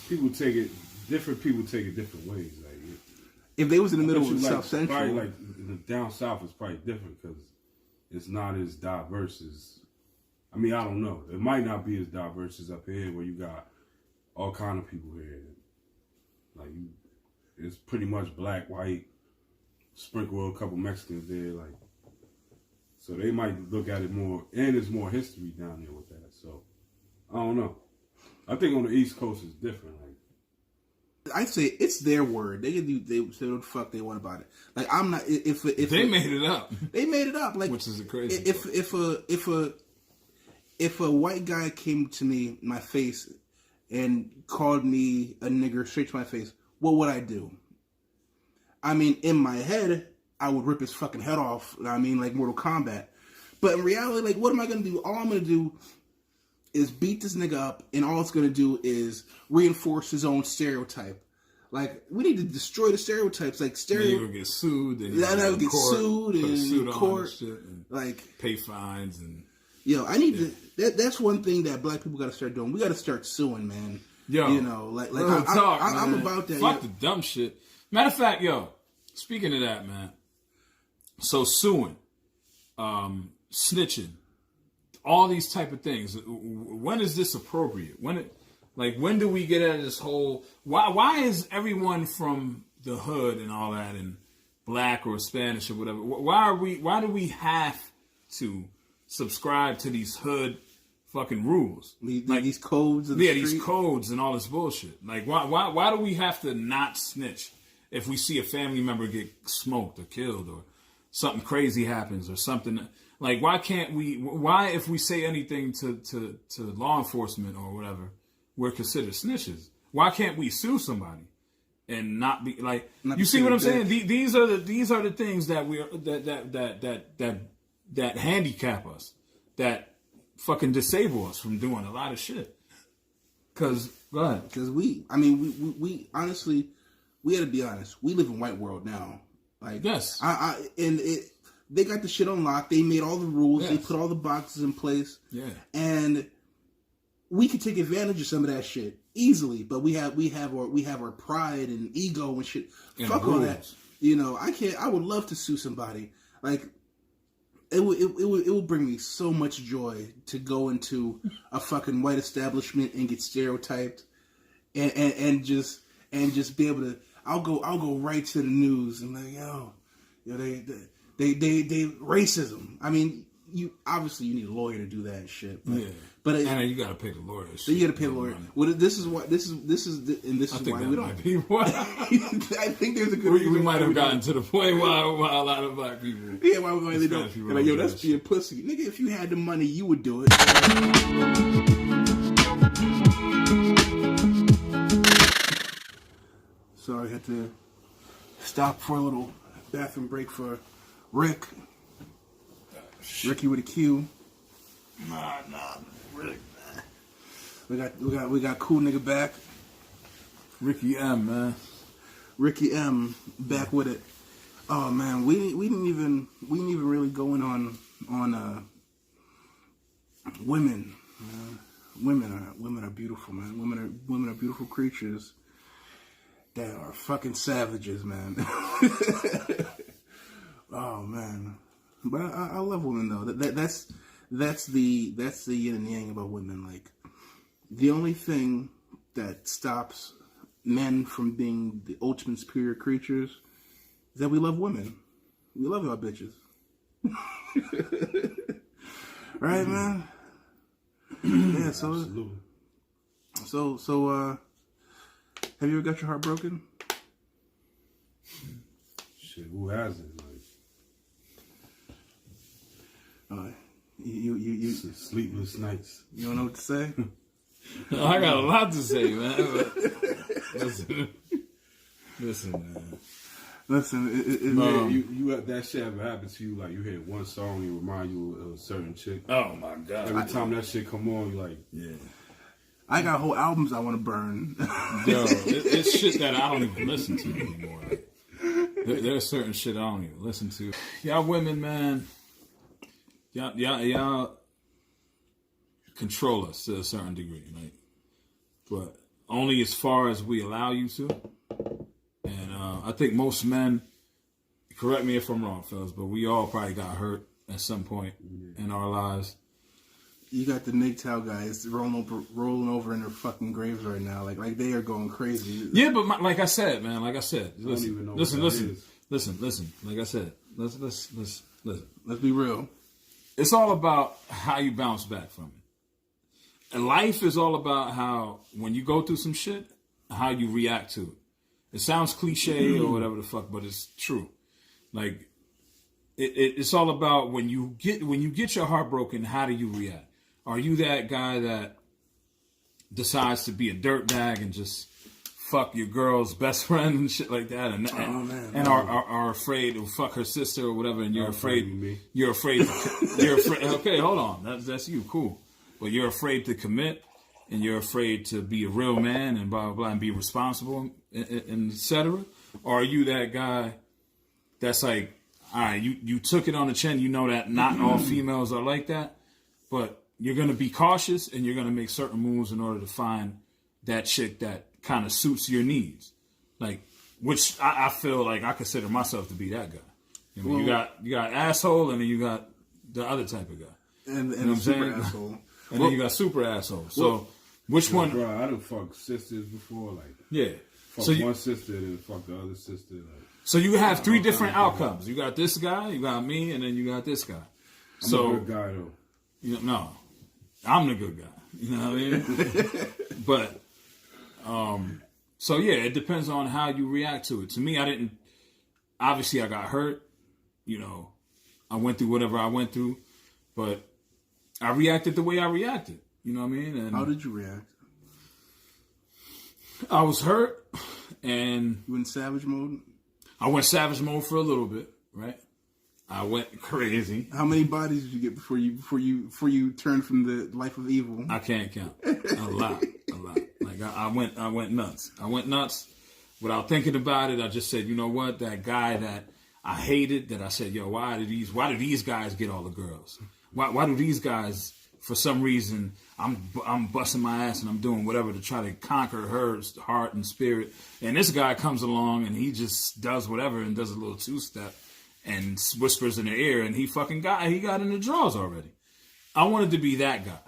people take it. Different people take it different ways. Like, if they was in the middle of South Central, probably like down south is probably different because it's not as diverse as. I mean, I don't know. It might not be as diverse as up here, where you got all kind of people here. Like, it's pretty much black, white, sprinkle a couple Mexicans there. Like, so they might look at it more, and there's more history down there with that. So, I don't know. I think on the East Coast it's different. Like, I say it's their word. They can do. They say what the fuck they want about it. Like, I'm not. If they made it up, they made it up. Like, which is a crazy. If a white guy came to me in my face and called me a nigger straight to my face, what would I do? I mean, in my head, I would rip his fucking head off. I mean, like Mortal Kombat. But in reality, like, what am I going to do? All I'm going to do is beat this nigga up, and all it's going to do is reinforce his own stereotype. Like, we need to destroy the stereotypes. Like, you would get sued. And I would get sued in court. And like, pay fines and... Yo, I need to. That's one thing that black people got to start doing. We got to start suing, man. Yo, you know, I'm about that. Fuck the dumb shit. Matter of fact, yo, speaking of that, man. So suing, snitching, all these type of things. When is this appropriate? When do we get at this whole? Why is everyone from the hood and all that and black or Spanish or whatever? Why do we have to subscribe to these hood fucking rules, these codes? These codes and all this bullshit. Like, why do we have to not snitch if we see a family member get smoked or killed or something crazy happens or something? Like, why can't we? Why, if we say anything to law enforcement or whatever, we're considered snitches? Why can't we sue somebody and not be like? You see what I'm saying? These are the things that we are that handicap us, that fucking disable us from doing a lot of shit. Cause go ahead. Because we honestly, we got to be honest. We live in white world now. Like, yes, they got the shit on lock. They made all the rules. Yes. They put all the boxes in place. Yeah, and we can take advantage of some of that shit easily. But we have our pride and ego and shit. And fuck all that. You know, I would love to sue somebody. Like, it would bring me so much joy to go into a fucking white establishment and get stereotyped, and just be able to. I'll go right to the news and like, yo, they racism. I mean, you need a lawyer to do that shit. But, yeah, but and you gotta pay the lawyer. So you gotta pay the lawyer. Well, this is why we don't. I think there's a good reason. We might have gotten to the point why a lot of black people. Yeah, why they don't? They're like, yo, that's being pussy, nigga. If you had the money, you would do it. Sorry, I had to stop for a little bathroom break for Rick. Ricky with a Q. Nah, Rick. We got cool nigga back. Riqui M, man. Riqui M back with it. Oh man, we didn't even really go in on women. Women are beautiful, man. Women are beautiful creatures that are fucking savages, man. Oh man. But I love women though. That's the yin and yang about women. Like, the only thing that stops men from being the ultimate superior creatures is that we love women. We love y'all bitches. Right, man? Yeah, so... Absolutely. So, have you ever got your heart broken? Shit, who hasn't? Like, You sleepless nights. You don't know what to say? I got a lot to say, man. But listen, man. Listen, you that shit ever happened to you? Like you hear one song and remind you of a certain chick. Oh my god! Every time that shit come on, you like, yeah. I got whole albums I want to burn. Yo, it's shit that I don't even listen to anymore. Like, there's certain shit I don't even listen to. Y'all women, man. Y'all control us to a certain degree, like, but only as far as we allow you to. And I think most men, correct me if I'm wrong, fellas, but we all probably got hurt at some point in our lives. You got the MGTOW guys rolling over in their fucking graves right now, like they are going crazy. Yeah, but like I said, man, like I said, listen. Like I said, let's be real. It's all about how you bounce back from it. And life is all about how, when you go through some shit, how you react to it. It sounds cliche or whatever the fuck, but it's true. Like, it's all about when you get your heart broken, how do you react? Are you that guy that decides to be a dirtbag and just fuck your girl's best friend and shit like that, and are afraid to fuck her sister or whatever, and you're afraid. Okay, hold on, that's you, cool, but you're afraid to commit, and you're afraid to be a real man and blah blah blah and be responsible and etc. Or are you that guy that's like, all right, you took it on the chin, you know that not all females are like that, but you're gonna be cautious and you're gonna make certain moves in order to find that chick that kind of suits your needs, like, which I feel like I consider myself to be that guy. I mean, you got asshole, and then you got the other type of guy, and you know super asshole, and then you got super asshole. So which one? Bro, I done fucked sisters before, like fuck one sister and then fuck the other sister. Like, so you have three different outcomes. You got this guy, you got me, and then you got this guy. I'm a good guy though. No, I'm the good guy. You know what I mean? But. So yeah, it depends on how you react to it. To me, obviously I got hurt, I went through whatever I went through, but I reacted the way I reacted, you know what I mean? And how did you react? I was hurt, and... You in savage mode? I went savage mode for a little bit, right? I went crazy. How many bodies did you get before you turned from the life of evil? I can't count. A lot. Like I went nuts. I went nuts without thinking about it. I just said, you know what? That guy that I hated, that I said, yo, why do these guys get all the girls? Why do these guys, for some reason, I'm busting my ass and I'm doing whatever to try to conquer her heart and spirit. And this guy comes along and he just does whatever and does a little two-step and whispers in her ear, and he got in the draws already. I wanted to be that guy.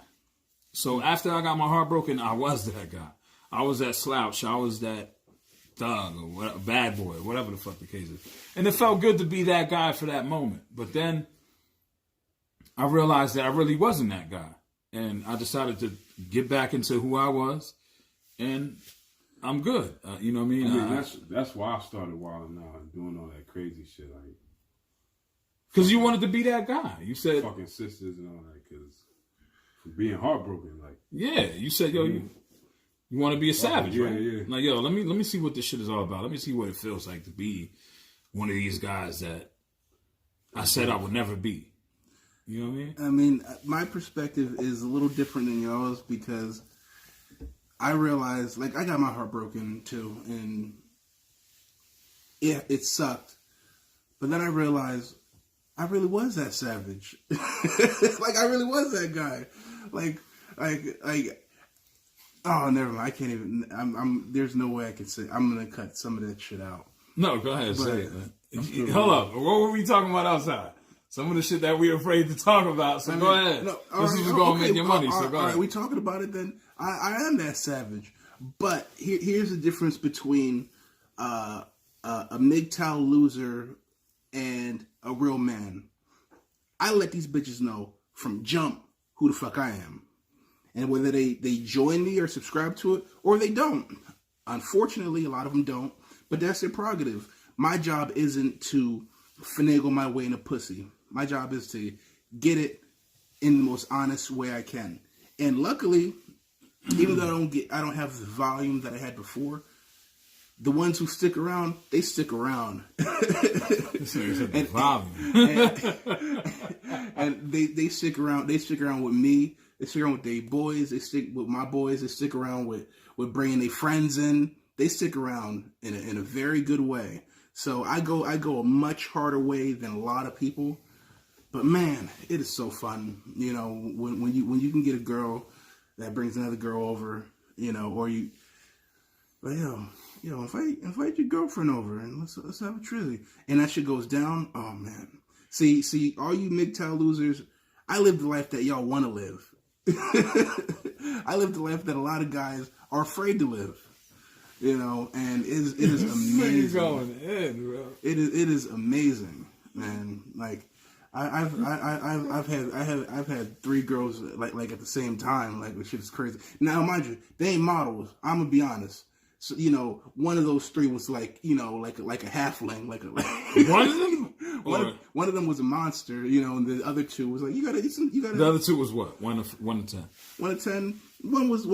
So after I got my heart broken, I was that guy. I was that slouch. I was that thug or whatever, bad boy, whatever the fuck the case is. And it felt good to be that guy for that moment. But then I realized that I really wasn't that guy. And I decided to get back into who I was. And I'm good. You know what I mean? I mean that's why I started wilding out and doing all that crazy shit. Like, because you wanted to be that guy. You said... Fucking sisters and all that, because... being heartbroken, like, yeah, you said, yo, you want to be a savage, right? Yeah. Like, yo, let me see what this shit is all about. Let me see what it feels like to be one of these guys that I said I would never be. You know what I mean? I mean, my perspective is a little different than yours because I realized, like, I got my heart broken too, and it sucked. But then I realized I really was that savage. Like, I really was that guy. Like, oh, never mind. I can't even, there's no way I can say, I'm going to cut some of that shit out. No, go ahead, say it, man. Hold up. What were we talking about outside? Some of the shit that we're afraid to talk about, so go ahead. No, this is what's going to make your money, so go ahead. All right, we talking about it then. I am that savage. But here's the difference between a MGTOW loser and a a real man, I let these bitches know from jump who the fuck I am. And whether they join me or subscribe to it, or they don't. Unfortunately, a lot of them don't, but that's their prerogative. My job isn't to finagle my way into pussy. My job is to get it in the most honest way I can. And luckily, even though I don't have the volume that I had before, the ones who stick around, they stick around. and they stick around. They stick around with me. They stick around with their boys. They stick with my boys. They stick around with bringing their friends in. They stick around in a very good way. So I go a much harder way than a lot of people. But man, it is so fun. You know, when you can get a girl that brings another girl over, you know, or you, like, invite your girlfriend over and let's have a trizzy. And that shit goes down. Oh man. See, all you MGTOW losers, I live the life that y'all want to live. I live the life that a lot of guys are afraid to live. You know, and it is amazing. Going in, bro. It is amazing, man. Like I've had 3 girls like at the same time. Like, the shit is crazy. Now, mind you, they ain't models. I'm gonna be honest. So, you know, one of those 3 was like, you know, like a halfling, one of them. One of them was a monster, you know, and the other 2 was like, you gotta. The other 2 was what? 1 to 10. 1 to 10. One was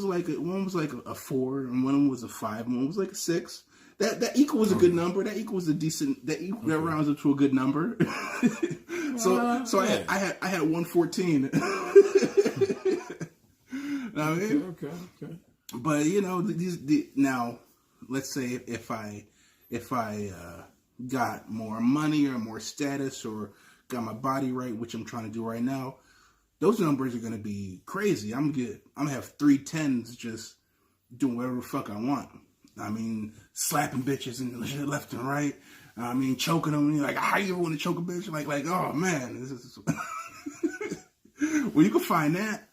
like a 4, and one was a 5, and one was like a 6. That equals a good number. That equals a decent. That rounds up to a good number. so I had 114. I mean? Okay. But you know, now, let's say if I got more money or more status or got my body right, which I'm trying to do right now, those numbers are gonna be crazy. I'm gonna have 3 10s just doing whatever the fuck I want. I mean, slapping bitches and left and right. I mean, choking them. And you're like, how you ever want to choke a bitch? Like, oh man, this is. Well, you can find that.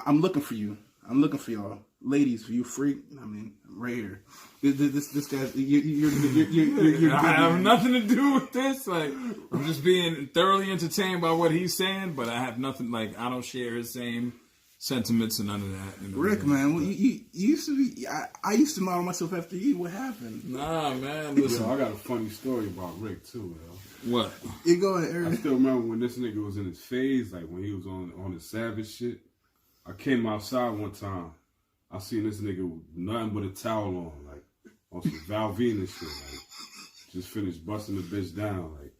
I'm looking for you. I'm looking for y'all, ladies. For you freak. I mean, right here. This guy's. You're I have nothing to do with this. Like, I'm just being thoroughly entertained by what he's saying, but I have nothing. Like, I don't share his same sentiments and none of that. You know, Rick, man, well, you used to be. I used to model myself after you. What happened? Nah, man. Listen, I got a funny story about Rick too, yo. What? You go ahead, Eric. I still remember when this nigga was in his phase, like when he was on his savage shit. I came outside one time. I seen this nigga with nothing but a towel on, like on some Val Venus shit. Like, just finished busting the bitch down. Like,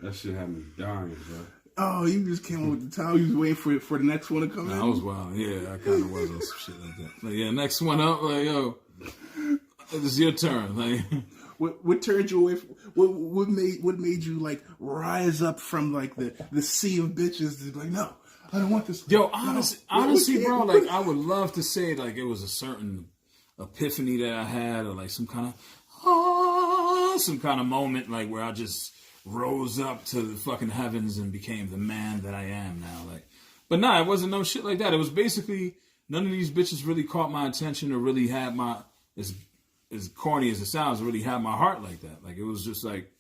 that shit had me dying, bro. Oh, you just came up with the towel. You was waiting for the next one to come in? I was wild. Yeah, I kind of was on some shit like that. Like, yeah, next one up, like, yo, it's your turn. Like, what turned you away? What made you like rise up from like the sea of bitches? To be like, no, I don't want this. Yo, honestly, bro, like, I would love to say like it was a certain epiphany that I had, or like some kind of moment, like where I just rose up to the fucking heavens and became the man that I am now. Like, but nah, it wasn't no shit like that. It was basically none of these bitches really caught my attention or really had my, as corny as it sounds, really had my heart like that. Like, it was just like,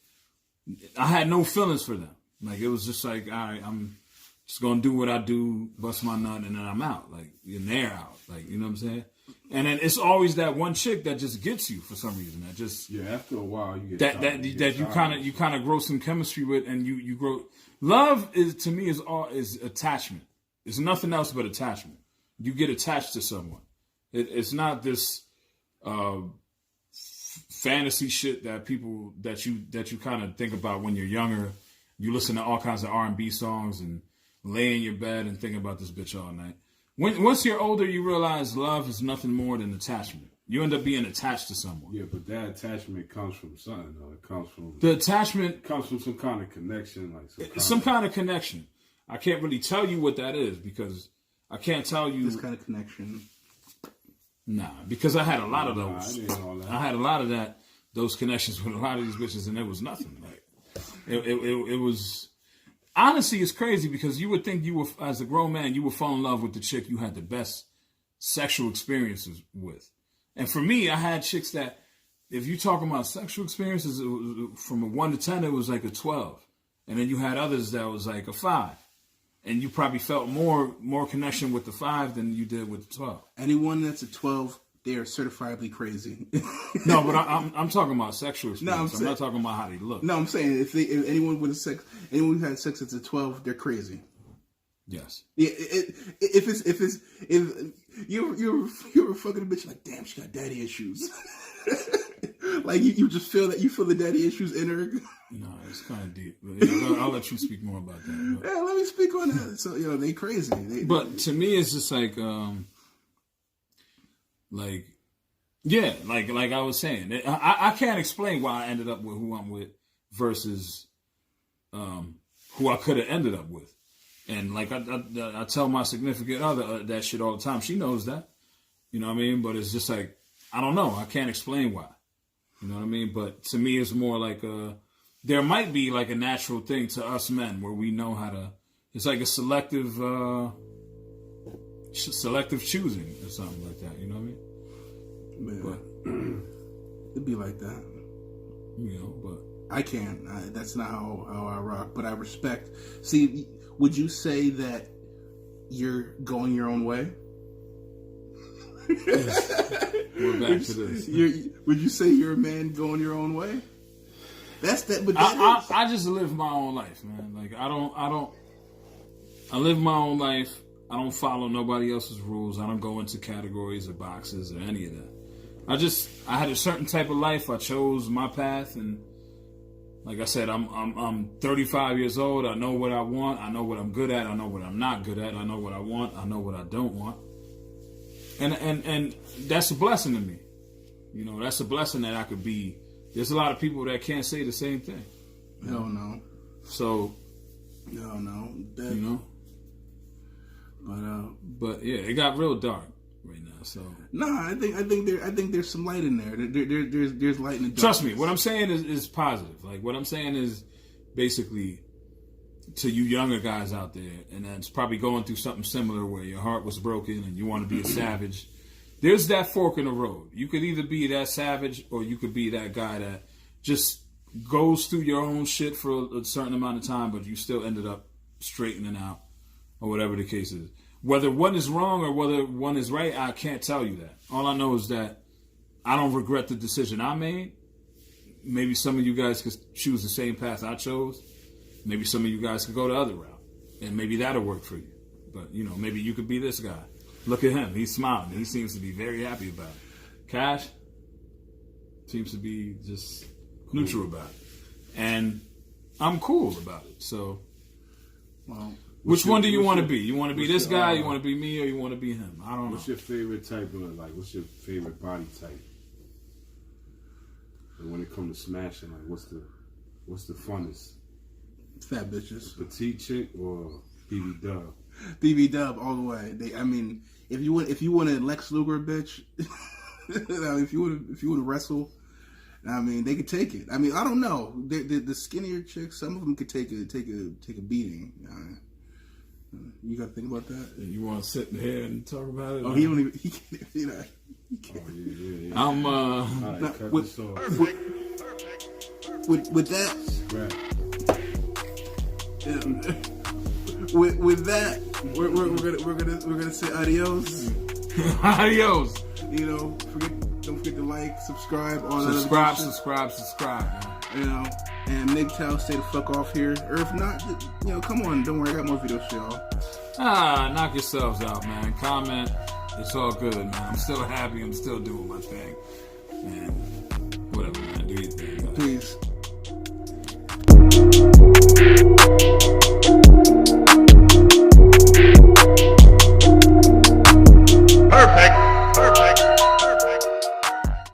I had no feelings for them. Like, it was just like, all right, I'm just gonna do what I do, bust my nut, and then I'm out. Like, and they're out. Like, you know what I'm saying? And then it's always that one chick that just gets you for some reason. That just, yeah. After a while, you get that you kind of grow some chemistry with, and you grow. Love is, to me, is attachment. It's nothing else but attachment. You get attached to someone. It's not this fantasy shit that people that you kind of think about when you're younger. You listen to all kinds of R&B songs and lay in your bed and think about this bitch all night. Once you're older, you realize love is nothing more than attachment. You end up being attached to someone. Yeah, but that attachment comes from something, though. It comes from some kind of connection, like some kind of connection. I can't really tell you what that is because I can't tell you this kind of connection. Nah, because I had a lot of those. I had a lot of those connections with a lot of these bitches, and it was nothing. Like it was. Honestly, it's crazy because you would think you were, as a grown man, you would fall in love with the chick you had the best sexual experiences with. And for me, I had chicks that if you talking about sexual experiences, it was, from a 1 to 10, it was like a 12. And then you had others that was like a 5. And you probably felt more connection with the 5 than you did with the 12. Anyone that's a 12, they are certifiably crazy. No, but I'm talking about sexual experience. I'm not talking about how they look. No, I'm saying if anyone who had sex that's a 12, they're crazy. Yes. Yeah. If you're fucking a bitch like, damn, she got daddy issues. Like you just feel that you feel the daddy issues in her. No, it's kind of deep. But yeah, I'll let you speak more about that. But. Yeah, let me speak on that. So they crazy. But to me, it's just like yeah, like I was saying, I can't explain why I ended up with who I'm with versus who I could have ended up with. And like I tell my significant other that shit all the time. She knows that, you know what I mean. But it's just like I don't know. I can't explain why, you know what I mean. But to me, it's more like there might be like a natural thing to us men where we know how to. It's like a selective choosing or something like that. You know what I mean? But it'd be like that, you know. But I can't. That's not how I rock. But I respect. See, would you say that you're going your own way? We're back to this. Would you say you're a man going your own way? That's that. But I just live my own life, man. Like I live my own life. I don't follow nobody else's rules. I don't go into categories or boxes or any of that. I had a certain type of life. I chose my path, and like I said, I'm 35 years old. I know what I want. I know what I'm good at. I know what I'm not good at. I know what I want. I know what I don't want. And that's a blessing to me. You know, that's a blessing that I could be. There's a lot of people that can't say the same thing. Hell no. So, hell no. You know. But yeah, it got real dark right now. So I think there's some light in there. There's light in the dark. Trust me, what I'm saying is positive. Like what I'm saying is basically to you younger guys out there, and that's probably going through something similar where your heart was broken and you want to be a savage. There's that fork in the road. You could either be that savage or you could be that guy that just goes through your own shit for a certain amount of time, but you still ended up straightening out. Or whatever the case is. Whether one is wrong or whether one is right, I can't tell you that. All I know is that I don't regret the decision I made. Maybe some of you guys could choose the same path I chose. Maybe some of you guys could go the other route. And maybe that'll work for you. But, you know, maybe you could be this guy. Look at him. He's smiling. He seems to be very happy about it. Cash seems to be just neutral about it. And I'm cool about it. So, well... Which one do you want to be? You want to be this guy, you want to be me, or you want to be him? I don't know. What's your favorite type of, like, what's your favorite body type? And when it comes to smashing, like, what's the funnest? Fat bitches. Petite chick or BB Dub? BB Dub all the way. If you want a Lex Luger bitch, if you want to wrestle, I mean, they could take it. I mean, I don't know. The skinnier chicks, some of them could take a beating. You got to think about that. You want to sit in here and talk about it? Oh, he don't even. He can't. You know. He can't. Oh, yeah. I'm with that. Right. With that, we're gonna say adios. Adios. You know, don't forget to like, subscribe, all that. Subscribe. You know, and MGTOW, stay the fuck off here. Or if not, you know, come on, don't worry, I got more videos for y'all. Knock yourselves out, man. Comment. It's all good, man. I'm still happy. I'm still doing my thing. And